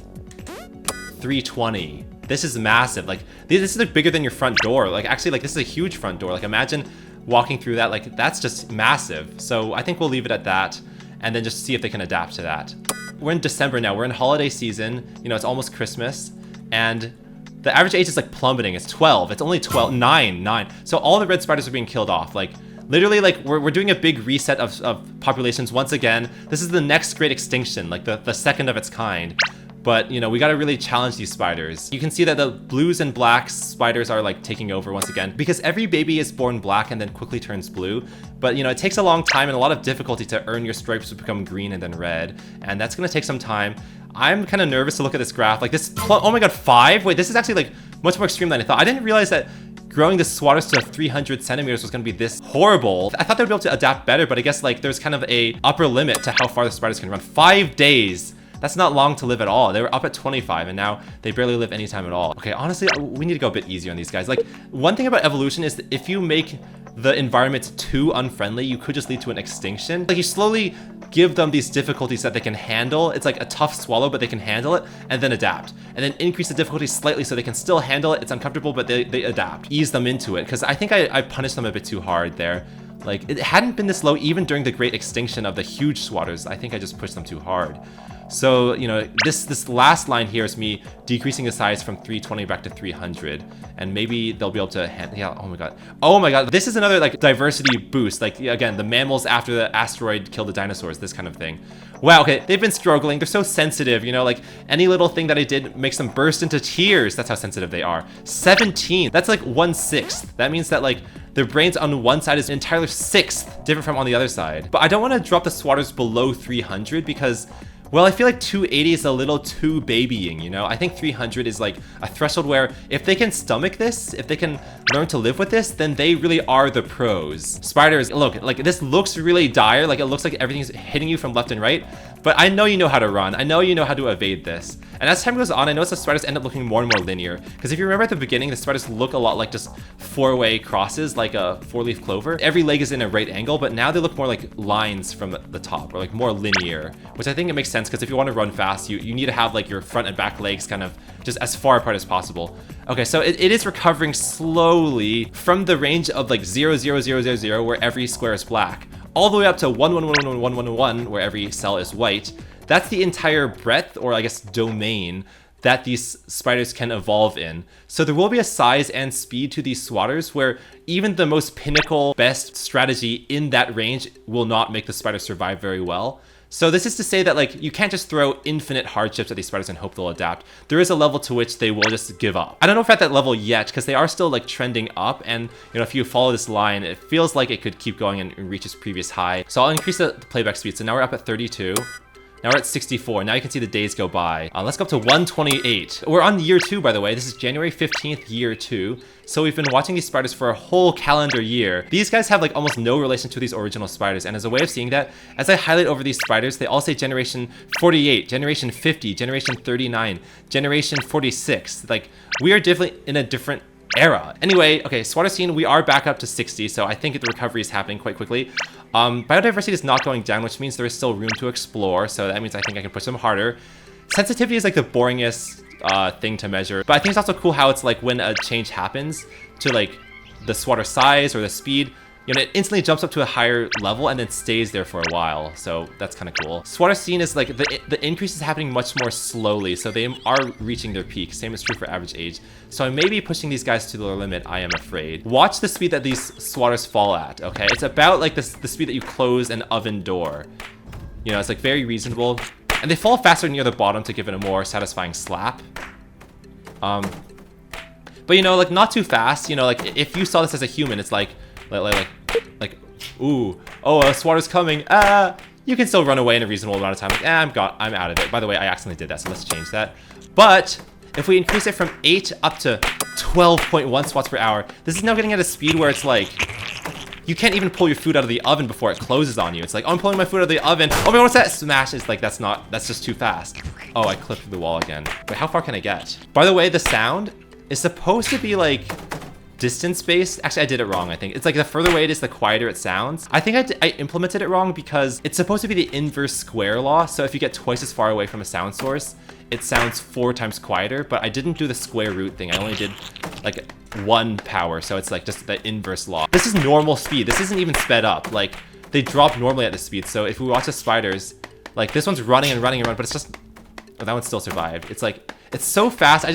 320. This is massive. Like this is like bigger than your front door. Like actually, like this is a huge front door. Like imagine walking through that. Like that's just massive. So I think we'll leave it at that and then just see if they can adapt to that. We're in December now. We're in holiday season. You know, it's almost Christmas, and the average age is like plummeting. It's 12. It's only 12. 9. So all the red spiders are being killed off. Like literally, like we're doing a big reset of populations once again. This is the next great extinction, like the second of its kind. But you know, we got to really challenge these spiders. You can see that the blues and blacks spiders are like taking over once again because every baby is born black and then quickly turns blue. But you know, it takes a long time and a lot of difficulty to earn your stripes to become green and then red. And that's gonna take some time. I'm kind of nervous to look at this graph. Like this, oh my god, 5? Wait, this is actually like much more extreme than I thought. I didn't realize that growing the swatters to 300 centimeters was going to be this horrible. I thought they would be able to adapt better, but I guess like there's kind of a upper limit to how far the spiders can run. 5 days. That's not long to live at all. They were up at 25 and now they barely live any time at all. Okay, honestly, we need to go a bit easier on these guys. Like one thing about evolution is that if you make the environment too unfriendly, you could just lead to an extinction. Like you slowly give them these difficulties that they can handle. It's like a tough swallow, but they can handle it and then adapt. And then increase the difficulty slightly so they can still handle it. It's uncomfortable, but they adapt. Ease them into it. Because I think I punished them a bit too hard there. Like it hadn't been this low even during the great extinction of the huge swatters. I think I just pushed them too hard. So, you know, this last line here is me decreasing the size from 320 back to 300. And maybe they'll be able to yeah, oh my god. Oh my god, this is another like diversity boost. Like again, the mammals after the asteroid killed the dinosaurs, this kind of thing. Wow, okay, they've been struggling. They're so sensitive, you know, like any little thing that I did makes them burst into tears. That's how sensitive they are. 17, that's like 1/6. That means that like their brains on one side is entirely 1/6 different from on the other side. But I don't want to drop the swatters below 300 because, well, I feel like 280 is a little too babying, you know? I think 300 is like a threshold where if they can stomach this, if they can learn to live with this, then they really are the pros. Spiders, look, like this looks really dire, like it looks like everything's hitting you from left and right, but I know you know how to run. I know you know how to evade this. And as time goes on, I notice the spiders end up looking more and more linear. Because if you remember at the beginning, the spiders look a lot like just four-way crosses, like a four-leaf clover. Every leg is in a right angle, but now they look more like lines from the top, or like more linear, which I think it makes sense because if you want to run fast, you need to have like your front and back legs kind of just as far apart as possible. Okay, so it is recovering slowly from the range of like 0, 0, 0, 0, 0, where every square is black, all the way up to 1, 1, 1, 1, 1, 1, 1, where every cell is white. That's the entire breadth, or I guess domain, that these spiders can evolve in. So there will be a size and speed to these swatters where even the most pinnacle best strategy in that range will not make the spider survive very well. So this is to say that like you can't just throw infinite hardships at these spiders and hope they'll adapt. There is a level to which they will just give up. I don't know if we're at that level yet because they are still like trending up, and you know, if you follow this line, it feels like it could keep going and reach its previous high. So I'll increase the playback speed. So now we're up at 32. Now we're at 64. Now you can see the days go by. Let's go up to 128. We're on year 2, by the way. This is January 15th, year 2. So we've been watching these spiders for a whole calendar year. These guys have like almost no relation to these original spiders. And as a way of seeing that, as I highlight over these spiders, they all say generation 48, generation 50, generation 39, generation 46. Like, we are definitely in a different era. Anyway, okay, swatter scene, we are back up to 60, so I think the recovery is happening quite quickly. Biodiversity is not going down, which means there is still room to explore, so that means I think I can push them harder. Sensitivity is like the boringest thing to measure, but I think it's also cool how it's like when a change happens to like the swatter size or the speed, you know, it instantly jumps up to a higher level and then stays there for a while. So that's kind of cool. Swatter scene is like the increase is happening much more slowly, so they are reaching their peak. Same is true for average age. So I may be pushing these guys to their limit, I am afraid. Watch the speed that these swatters fall at, okay? It's about like the speed that you close an oven door. You know, it's like very reasonable. And they fall faster near the bottom to give it a more satisfying slap. But you know, like not too fast. You know, like if you saw this as a human, it's like, ooh, oh, a swatter's coming. You can still run away in a reasonable amount of time. Like, I'm out of it. By the way, I accidentally did that, so let's change that. But if we increase it from 8 up to 12.1 swats per hour, this is now getting at a speed where it's like, you can't even pull your food out of the oven before it closes on you. It's like, oh, I'm pulling my food out of the oven. Oh my god, what's that? Smash. It's like, that's just too fast. Oh, I clipped through the wall again. Wait, how far can I get? By the way, the sound is supposed to be like distance-based. Actually, I did it wrong, I think. It's like the further away it is, the quieter it sounds. I think I implemented it wrong because it's supposed to be the inverse square law. So if you get twice as far away from a sound source, it sounds 4 times quieter, but I didn't do the square root thing. I only did like 1 power, so it's like just the inverse law. This is normal speed. This isn't even sped up. Like, they drop normally at this speed. So if we watch the spiders, like this one's running and running and running, but it's just, oh, that one still survived. It's like, it's so fast.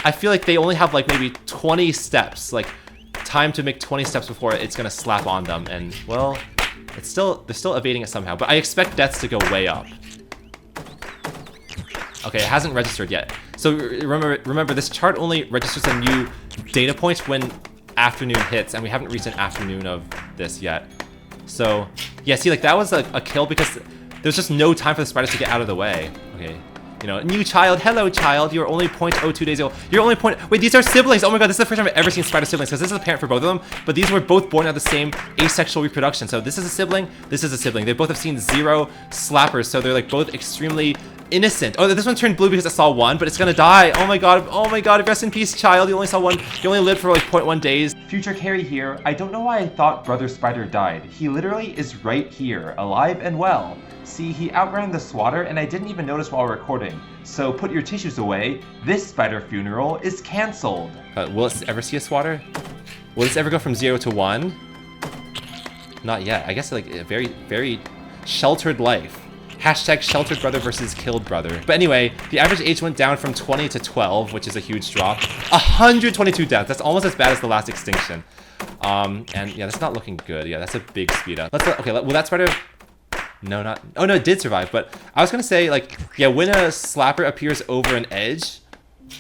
I feel like they only have like maybe 20 steps, like time to make 20 steps before it's gonna slap on them. And well, they're still evading it somehow, but I expect deaths to go way up. Okay, it hasn't registered yet. So remember, this chart only registers a new data point when afternoon hits, and we haven't reached an afternoon of this yet. So yeah, see, like that was a kill because there's just no time for the spiders to get out of the way. Okay, you know, new child, hello child, you're only 0.02 days old. You're only wait, these are siblings. Oh my god, this is the first time I've ever seen spider siblings because this is a parent for both of them, but these were both born out of the same asexual reproduction. So this is a sibling, this is a sibling. They both have seen 0 slappers, so they're like both extremely innocent. Oh, this one turned blue because it saw 1, but it's gonna die. Oh my god, rest in peace, child. You only saw 1, you only lived for like 0.1 days. Future Carrie here. I don't know why I thought Brother Spider died. He literally is right here, alive and well. See, he outran the swatter and I didn't even notice while recording. So put your tissues away. This spider funeral is cancelled. Will it ever see a swatter? Will this ever go from 0 to 1? Not yet. I guess like a very, very sheltered life. Hashtag sheltered brother versus killed brother. But anyway, the average age went down from 20 to 12, which is a huge drop. 122 deaths. That's almost as bad as the last extinction. And yeah, that's not looking good. Yeah, that's a big speed up. Okay, will that spider... No, not... Oh, no, it did survive. But I was going to say, like, yeah, when a slapper appears over an edge,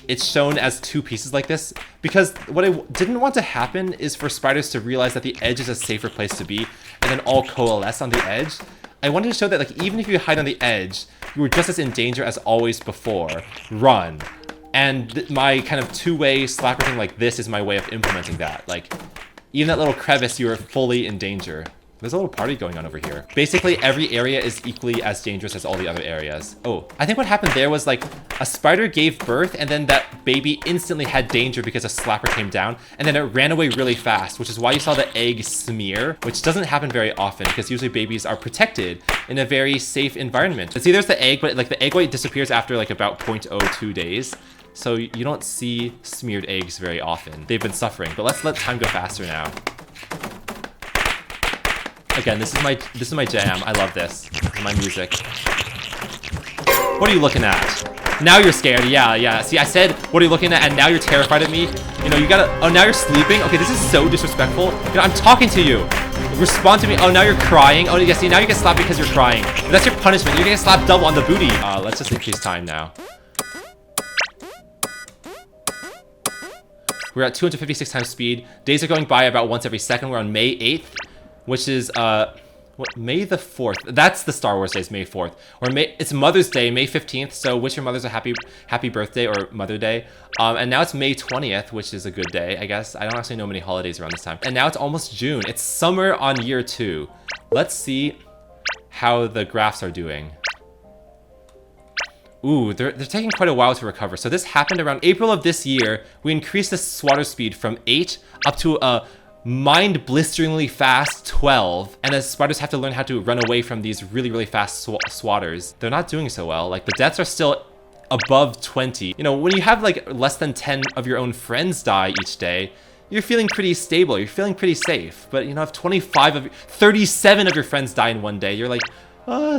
it's shown as two pieces like this. Because what I didn't want to happen is for spiders to realize that the edge is a safer place to be and then all coalesce on the edge. I wanted to show that, like, even if you hide on the edge, you were just as in danger as always before. Run. And my kind of two-way slapper thing like this is my way of implementing that. Like, even that little crevice, you are fully in danger. There's a little party going on over here. Basically, every area is equally as dangerous as all the other areas. Oh, I think what happened there was like a spider gave birth and then that baby instantly had danger because a slapper came down and then it ran away really fast, which is why you saw the egg smear, which doesn't happen very often because usually babies are protected in a very safe environment. See, there's the egg, but like the egg white disappears after like about 0.02 days. So you don't see smeared eggs very often. They've been suffering, but let's let time go faster now. Again, this is my jam. I love this. This is my music. What are you looking at? Now you're scared. Yeah. See, I said, what are you looking at? And now you're terrified of me. You know, you gotta... Oh, now you're sleeping? Okay, this is so disrespectful. You know, I'm talking to you. Respond to me. Oh, now you're crying. Oh, yeah, see, now you get slapped because you're crying. That's your punishment. You're getting slapped double on the booty. Let's just increase time now. We're at 256 times speed. Days are going by about once every second. We're on May 8th. Which is, May the 4th. That's the Star Wars days, May 4th. Or it's Mother's Day, May 15th. So wish your mothers a happy birthday or Mother Day. And now it's May 20th, which is a good day, I guess. I don't actually know many holidays around this time. And now it's almost June. It's summer on year 2. Let's see how the graphs are doing. Ooh, they're taking quite a while to recover. So this happened around April of this year. We increased the swatter speed from 8 up to a mind-blisteringly fast 12, and the spiders have to learn how to run away from these really fast swatters. They're not doing so well. Like, the deaths are still above 20. You know, when you have like less than 10 of your own friends die each day, you're feeling pretty stable, you're feeling pretty safe. But you know, if 37 of your friends die in one day, you're like,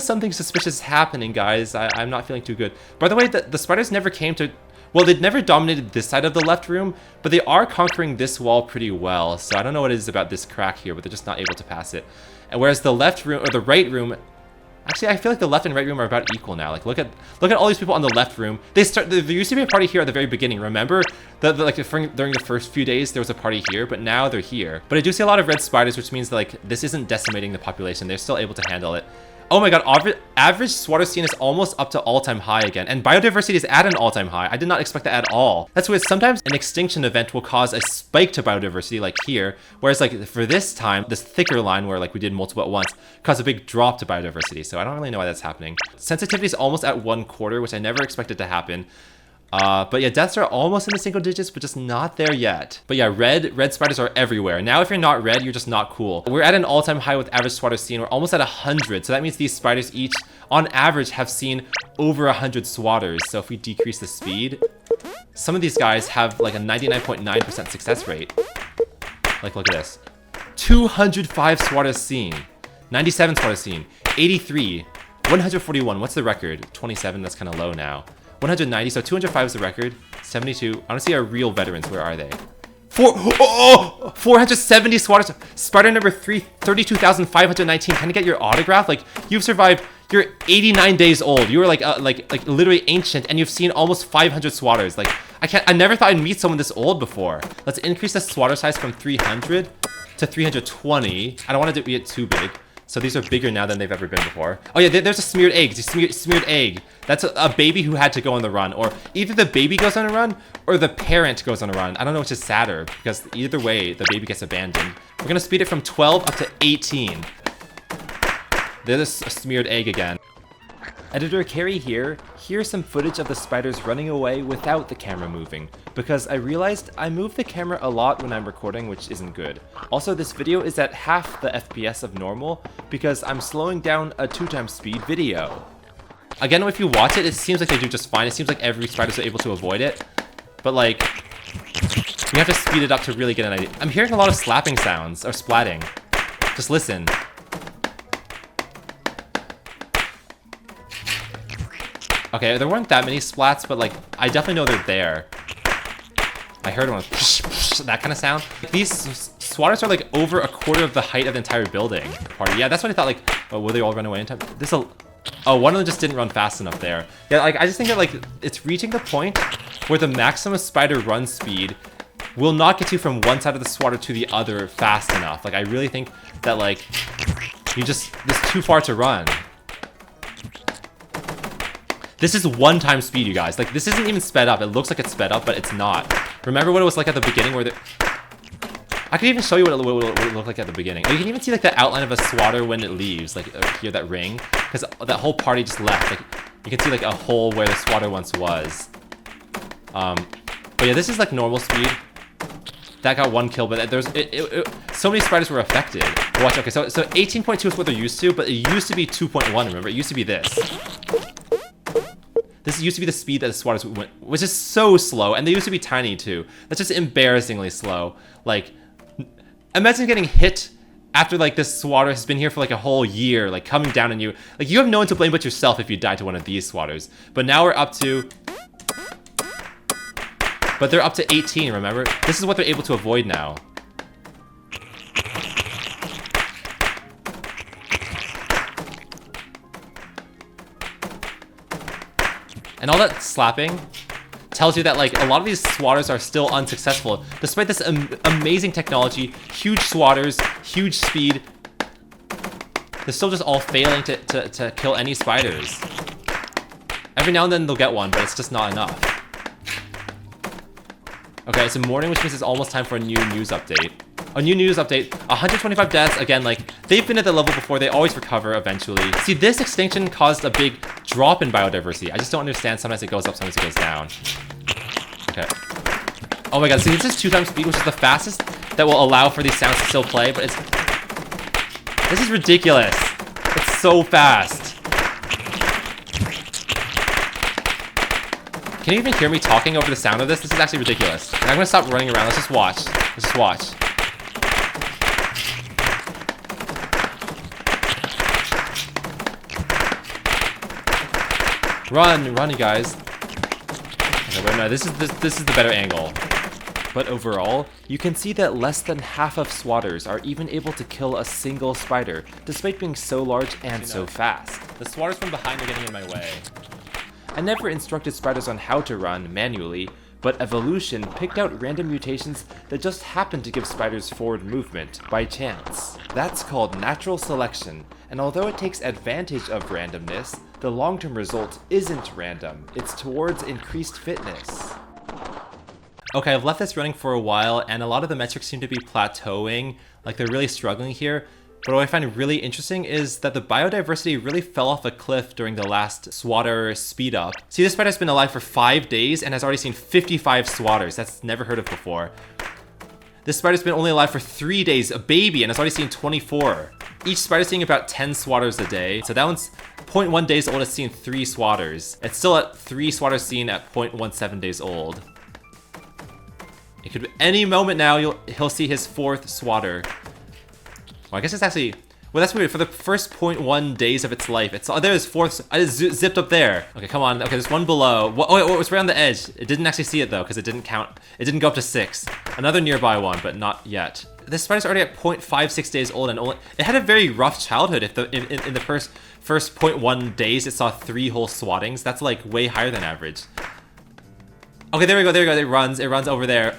something suspicious is happening, guys. I'm not feeling too good. By the way, the spiders never came to... Well, they'd never dominated this side of the left room, but they are conquering this wall pretty well. So I don't know what it is about this crack here, but they're just not able to pass it. And whereas the left room, or the right room, actually, I feel like the left and right room are about equal now. Like, look at all these people on the left room. There used to be a party here at the very beginning. Remember, during the first few days, there was a party here, but now they're here. But I do see a lot of red spiders, which means that like this isn't decimating the population. They're still able to handle it. Oh my god, average swatter scene is almost up to all-time high again, and biodiversity is at an all-time high. I did not expect that at all. That's why sometimes an extinction event will cause a spike to biodiversity, like here, whereas like for this time, this thicker line where like we did multiple at once, caused a big drop to biodiversity, so I don't really know why that's happening. Sensitivity is almost at 1/4, which I never expected to happen. But yeah, deaths are almost in the single digits, but just not there yet. But yeah, red spiders are everywhere. Now, if you're not red, you're just not cool. We're at an all-time high with average swatter seen. We're almost at 100. So that means these spiders each, on average, have seen over 100 swatters. So if we decrease the speed, some of these guys have like a 99.9% success rate. Like, look at this. 205 swatters seen. 97 swatters seen. 83. 141. What's the record? 27. That's kind of low now. 190, so 205 is the record. 72. I want to see our real veterans. Where are they? 470 swatters. Spider number 32,519. Can I get your autograph? Like, you've survived. You're 89 days old. You were like literally ancient, and you've seen almost 500 swatters. Like, I never thought I'd meet someone this old before. Let's increase the swatter size from 300 to 320. I don't want it to be too big. So these are bigger now than they've ever been before. Oh yeah, there's a smeared egg. It's a smeared egg. That's a baby who had to go on the run. Or either the baby goes on a run, or the parent goes on a run. I don't know which is sadder, because either way, the baby gets abandoned. We're gonna speed it from 12 up to 18. There's a smeared egg again. Editor Carrie here. Here's some footage of the spiders running away without the camera moving, because I realized I move the camera a lot when I'm recording, which isn't good. Also, this video is at half the FPS of normal, because I'm slowing down a 2x speed video. Again, if you watch it, it seems like they do just fine. It seems like every spider's able to avoid it, but like, you have to speed it up to really get an idea. I'm hearing a lot of slapping sounds, or splatting. Just listen. Okay, there weren't that many splats, but like, I definitely know they're there. I heard one, that kind of sound. These swatters are like over a quarter of the height of the entire building. Party. Yeah, that's what I thought. Like, oh, will they all run away in time? Oh, one of them just didn't run fast enough there. Yeah, like I just think that like it's reaching the point where the maximum spider run speed will not get you from one side of the swatter to the other fast enough. Like I really think that like it's too far to run. This is one-time speed, you guys. Like, this isn't even sped up. It looks like it's sped up, but it's not. Remember what it was like at the beginning where I can even show you what it looked like at the beginning. You can even see, like, the outline of a swatter when it leaves. Like, here, that ring. Because that whole party just left. Like, you can see, like, a hole where the swatter once was. But yeah, this is, like, normal speed. That got 1 kill, but there's... so many spiders were affected. Watch, okay, so 18.2 is what they're used to, but it used to be 2.1, remember? It used to be this. This used to be the speed that the swatters went, which is so slow, and they used to be tiny too. That's just embarrassingly slow. Like, imagine getting hit after like this swatter has been here for like a whole year, like coming down on you. Like, you have no one to blame but yourself if you die to one of these swatters. But now we're up to... But they're up to 18, remember? This is what they're able to avoid now. And all that slapping tells you that like a lot of these swatters are still unsuccessful. Despite this amazing technology, huge swatters, huge speed, they're still just all failing to kill any spiders. Every now and then they'll get one, but it's just not enough. Okay, it's morning, which means it's almost time for a new news update. A new news update, 125 deaths, again, like, they've been at the level before, they always recover eventually. See, this extinction caused a big drop in biodiversity. I just don't understand, sometimes it goes up, sometimes it goes down. Okay. Oh my god, see, this is 2 times speed, which is the fastest that will allow for these sounds to still play, but this is ridiculous. It's so fast. Can you even hear me talking over the sound of this? This is actually ridiculous. And I'm gonna stop running around, let's just watch. Let's just watch. Run, you guys. Okay, wait, no, this is the better angle. But overall, you can see that less than half of swatters are even able to kill a single spider, despite being so large and so fast. The swatters from behind are getting in my way. I never instructed spiders on how to run manually, but evolution picked out random mutations that just happened to give spiders forward movement by chance. That's called natural selection, and although it takes advantage of randomness, the long-term result isn't random, it's towards increased fitness. Okay, I've left this running for a while, and a lot of the metrics seem to be plateauing, like they're really struggling here. But what I find really interesting is that the biodiversity really fell off a cliff during the last swatter speed up. See, this spider's been alive for 5 days and has already seen 55 swatters. That's never heard of before. This spider's been only alive for 3 days, a baby, and has already seen 24. Each spider's seeing about 10 swatters a day. So that one's 0.1 days old, it's seen 3 swatters. It's still at 3 swatters seen at 0.17 days old. It could be any moment now he'll see his 4th swatter. Well, I guess it's actually... Well, that's weird. For the first 0.1 days of its life, it's... Oh, there's 4th... I just zipped up there. Okay, come on. Okay, there's one below. Oh, wait, it was right on the edge. It didn't actually see it, though, because it didn't count. It didn't go up to 6. Another nearby one, but not yet. This spider's already at 0.56 days old, and only... It had a very rough childhood. If in the first 0.1 days, it saw 3 whole swattings. That's, like, way higher than average. Okay, there we go. It runs over there.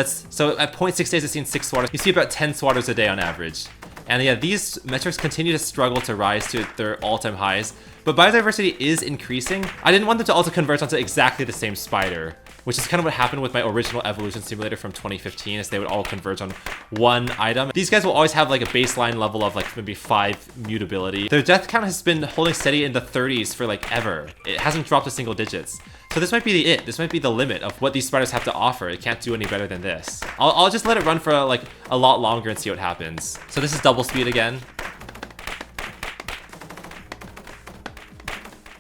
So at 0.6 days, it's seen 6 swatters. You see about 10 swatters a day on average. And yeah, these metrics continue to struggle to rise to their all-time highs, but biodiversity is increasing. I didn't want them to also converge onto exactly the same spider, which is kind of what happened with my original evolution simulator from 2015, is they would all converge on one item. These guys will always have like a baseline level of like maybe 5 mutability. Their death count has been holding steady in the 30s for like ever. It hasn't dropped to single digits. So this might be it. This might be the limit of what these spiders have to offer. It can't do any better than this. I'll just let it run for like a lot longer and see what happens. So this is double speed again.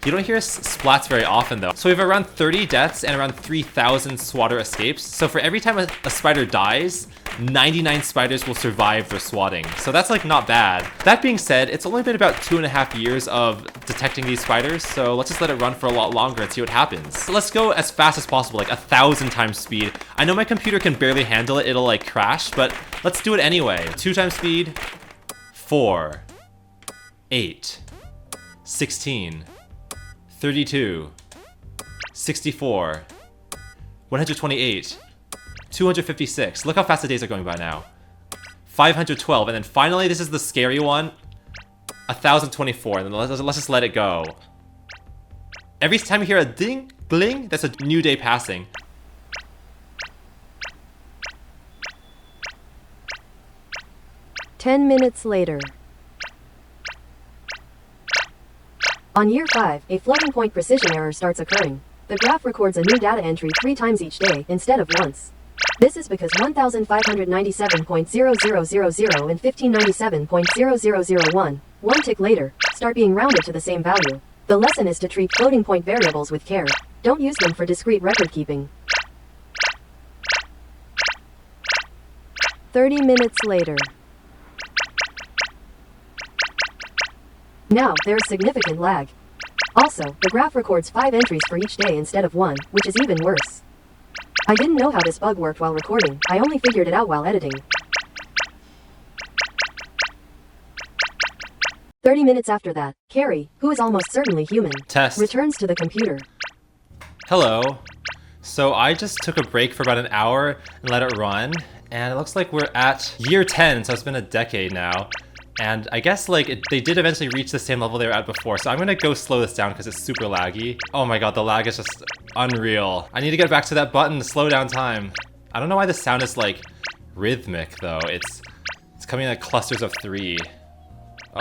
You don't hear splats very often though. So we have around 30 deaths and around 3,000 swatter escapes. So for every time a spider dies, 99 spiders will survive their swatting. So that's like not bad. That being said, it's only been about 2.5 years of detecting these spiders. So let's just let it run for a lot longer and see what happens. So let's go as fast as possible, like 1,000 times speed. I know my computer can barely handle it. It'll like crash, but let's do it anyway. 2 times speed, 4, 8, 16, 32, 64, 128, 256. Look how fast the days are going by now. 512, and then finally, this is the scary one, 1,024, and then let's just let it go. Every time you hear a ding, bling, that's a new day passing. Ten minutes later. On year 5, a floating point precision error starts occurring. The graph records a new data entry 3 times each day instead of once. This is because 1597.0000 and 1597.0001, one tick later, start being rounded to the same value. The lesson is to treat floating point variables with care. Don't use them for discrete record keeping. 30 minutes later. Now, there is significant lag. Also, the graph records 5 entries for each day instead of 1, which is even worse. I didn't know how this bug worked while recording, I only figured it out while editing. 30 minutes after that, Carrie, who is almost certainly human, Test. returns to the computer. Hello. So I just took a break for about an hour and let it run, and it looks like we're at year 10, so it's been a decade now. And I guess like they did eventually reach the same level they were at before, so I'm gonna go slow this down because it's super laggy. Oh my god, the lag is just unreal. I need to get back to that button to slow down time. I don't know why the sound is like rhythmic though. It's coming in like clusters of 3.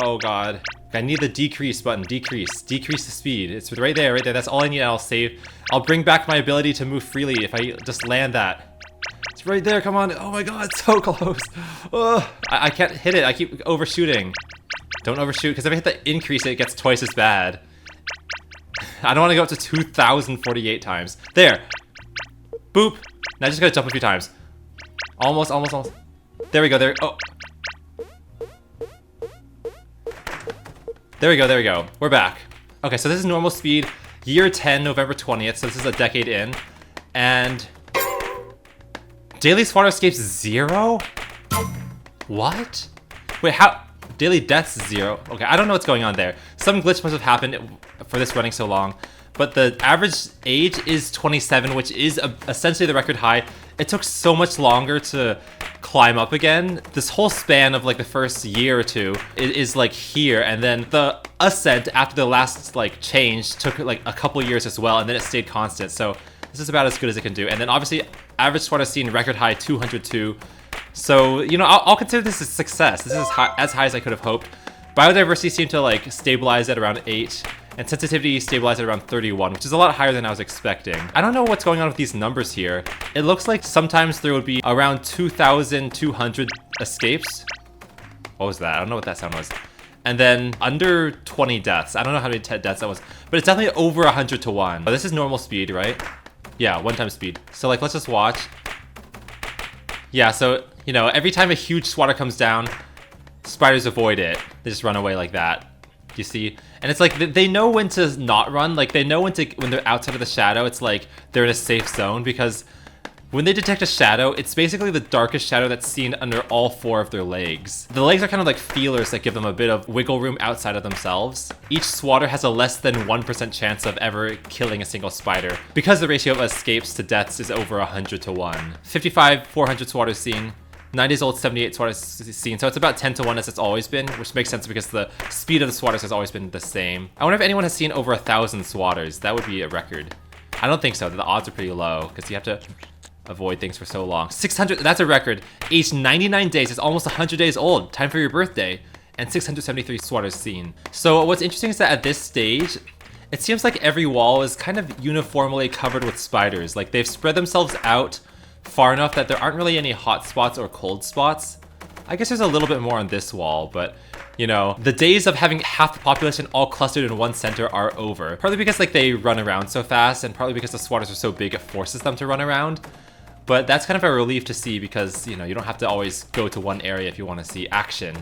Oh god. I need the decrease button. Decrease the speed. It's right there. That's all I need. I'll save. I'll bring back my ability to move freely if I just land that. It's right there, come on. Oh my god, so close. Oh, I can't hit it, I keep overshooting. Don't overshoot, because if I hit the increase, it gets twice as bad. I don't want to go up to 2,048 times. There. Boop. Now I just gotta jump a few times. Almost. There we go, there. Oh. There we go. We're back. Okay, so this is normal speed. Year 10, November 20th, so this is a decade in. And daily swatter escapes 0? What? Wait, how? Daily deaths 0. Okay, I don't know what's going on there. Some glitch must have happened for this running so long. But the average age is 27, which is essentially the record high. It took so much longer to climb up again. This whole span of like the first year or two is like here, and then the ascent after the last like change took like a couple years as well, and then it stayed constant. So this is about as good as it can do. And then obviously average swatter seen record high 202. So, you know, I'll consider this a success. This is as high as I could have hoped. Biodiversity seemed to like stabilize at around 8. And sensitivity stabilized at around 31, which is a lot higher than I was expecting. I don't know what's going on with these numbers here. It looks like sometimes there would be around 2,200 escapes. What was that? I don't know what that sound was. And then under 20 deaths. I don't know how many deaths that was, but it's definitely over 100 to 1. But this is normal speed, right? Yeah, 1 time speed. So like, let's just watch. Yeah, so, you know, every time a huge swatter comes down, spiders avoid it. They just run away like that. You see? And it's like they know when to not run. Like they know when they're outside of the shadow, it's like they're in a safe zone, because when they detect a shadow, it's basically the darkest shadow that's seen under all 4 of their legs. The legs are kind of like feelers that give them a bit of wiggle room outside of themselves. Each swatter has a less than 1% chance of ever killing a single spider, because the ratio of escapes to deaths is over 100 to 1. 55, 400 swatters seen. 9 days old, 78 swatters seen. So it's about 10 to 1 as it's always been, which makes sense because the speed of the swatters has always been the same. I wonder if anyone has seen over 1,000 swatters. That would be a record. I don't think so. The odds are pretty low because you have to avoid things for so long. 600, that's a record. Aged 99 days, it's almost 100 days old. Time for your birthday. And 673 swatters seen. So what's interesting is that at this stage, it seems like every wall is kind of uniformly covered with spiders. Like they've spread themselves out far enough that there aren't really any hot spots or cold spots. I guess there's a little bit more on this wall, but you know, the days of having half the population all clustered in one center are over. Partly because like they run around so fast, and partly because the swatters are so big it forces them to run around. But that's kind of a relief to see because, you know, you don't have to always go to one area if you want to see action.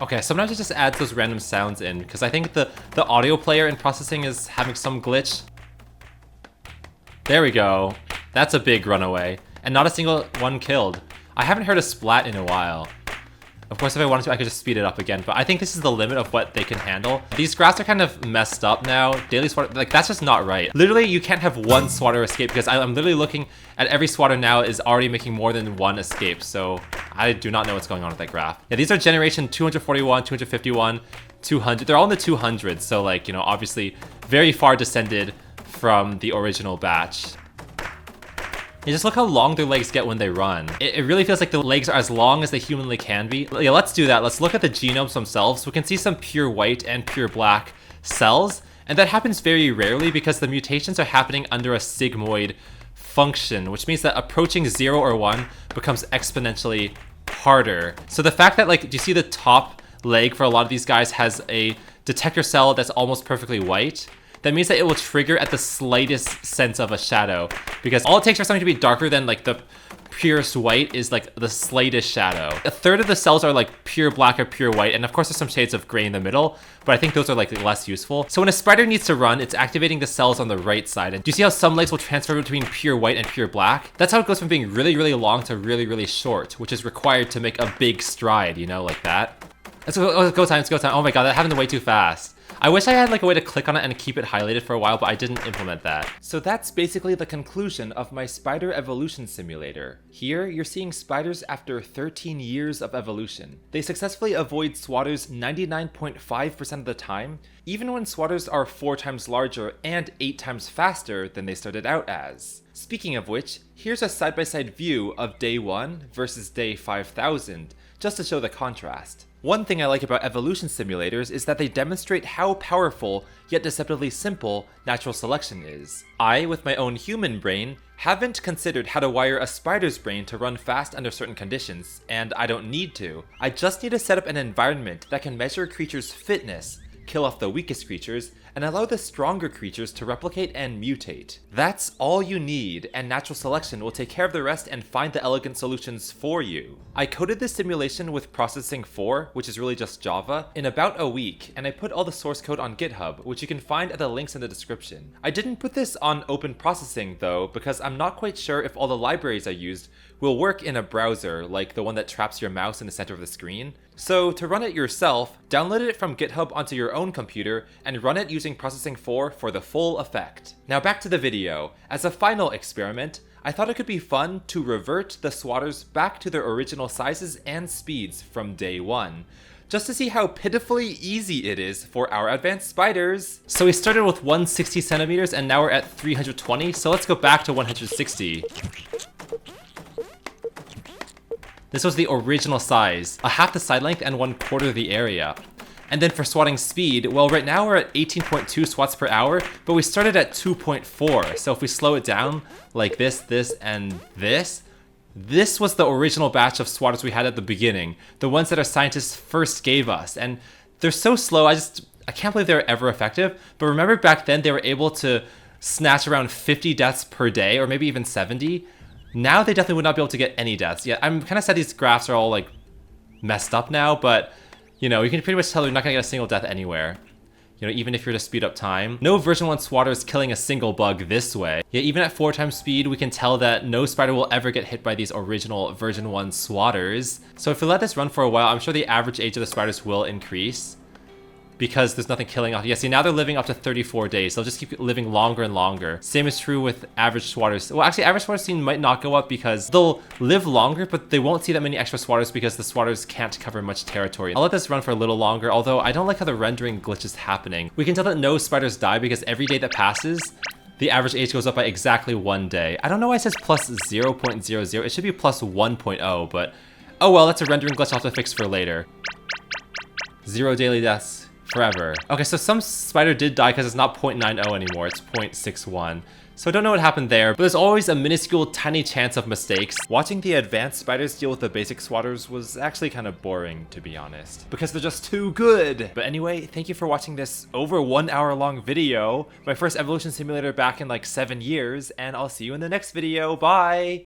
Okay, sometimes it just adds those random sounds in because I think the audio player in processing is having some glitch. There we go. That's a big runaway. And not a single one killed. I haven't heard a splat in a while. Of course, if I wanted to, I could just speed it up again, but I think this is the limit of what they can handle. These graphs are kind of messed up now. Daily swatter, like that's just not right. Literally, you can't have one swatter escape because I'm literally looking at every swatter now is already making more than one escape. So I do not know what's going on with that graph. Yeah, these are generation 241, 251, 200. They're all in the 200s. So like, you know, obviously very far descended from the original batch. You just look how long their legs get when they run. It really feels like the legs are as long as they humanly can be. Yeah, let's do that. Let's look at the genomes themselves. We can see some pure white and pure black cells, and that happens very rarely because the mutations are happening under a sigmoid function, which means that approaching 0 or 1 becomes exponentially harder. So the fact that, like, do you see the top leg for a lot of these guys has a detector cell that's almost perfectly white? That means that it will trigger at the slightest sense of a shadow, because all it takes for something to be darker than like the purest white is like the slightest shadow. A third of the cells are like pure black or pure white, and of course there's some shades of gray in the middle, but I think those are like less useful. So when a spider needs to run, it's activating the cells on the right side. And do you see how some legs will transfer between pure white and pure black? That's how it goes from being really, really long to really, really short, which is required to make a big stride, you know, like that. Let's go, go time, let's go time. Oh my god, that happened way too fast. I wish I had like a way to click on it and keep it highlighted for a while, but I didn't implement that. So that's basically the conclusion of my spider evolution simulator. Here, you're seeing spiders after 13 years of evolution. They successfully avoid swatters 99.5% of the time, even when swatters are 4 times larger and 8 times faster than they started out as. Speaking of which, here's a side-by-side view of day 1 versus day 5000, just to show the contrast. One thing I like about evolution simulators is that they demonstrate how powerful, yet deceptively simple, natural selection is. I, with my own human brain, haven't considered how to wire a spider's brain to run fast under certain conditions, and I don't need to. I just need to set up an environment that can measure a creature's fitness, kill off the weakest creatures, and allow the stronger creatures to replicate and mutate. That's all you need, and natural selection will take care of the rest and find the elegant solutions for you. I coded this simulation with processing 4, which is really just Java, in about a week, and I put all the source code on GitHub, which you can find at the links in the description. I didn't put this on open processing though, because I'm not quite sure if all the libraries I used will work in a browser, like the one that traps your mouse in the center of the screen. So to run it yourself, download it from GitHub onto your own computer and run it using processing 4 for the full effect. Now back to the video. As a final experiment, I thought it could be fun to revert the swatters back to their original sizes and speeds from day 1, just to see how pitifully easy it is for our advanced spiders. So we started with 160 centimeters and now we're at 320, so let's go back to 160. This was the original size, a half the side length and 1/4 the area. And then for swatting speed, well right now we're at 18.2 swats per hour, but we started at 2.4. So if we slow it down like this, and this was the original batch of swatters we had at the beginning. The ones that our scientists first gave us. And they're so slow, I can't believe they were ever effective. But remember back then they were able to snatch around 50 deaths per day, or maybe even 70. Now they definitely would not be able to get any deaths. Yeah, I'm kind of sad these graphs are all like messed up now, but you know, you can pretty much tell they're not gonna get a single death anywhere. You know, even if you're to speed up time. No version 1 swatter is killing a single bug this way. Yeah, even at 4 times speed, we can tell that no spider will ever get hit by these original version 1 swatters. So if we let this run for a while, I'm sure the average age of the spiders will increase, because there's nothing killing off. Yeah, see, now they're living up to 34 days. They'll just keep living longer and longer. Same is true with average swatters. Well, actually, average swatter scene might not go up because they'll live longer, but they won't see that many extra swatters because the swatters can't cover much territory. I'll let this run for a little longer, although I don't like how the rendering glitch is happening. We can tell that no spiders die because every day that passes, the average age goes up by exactly 1 day. I don't know why it says plus 0.00. It should be plus 1.0, but oh well, that's a rendering glitch I'll have to fix for later. 0 daily deaths. Forever. Okay, so some spider did die because it's not 0.90 anymore, it's 0.61. So I don't know what happened there, but there's always a minuscule tiny chance of mistakes. Watching the advanced spiders deal with the basic swatters was actually kind of boring, to be honest, because they're just too good. But anyway, thank you for watching this over 1 hour long video, my first evolution simulator back in like 7 years, and I'll see you in the next video. Bye!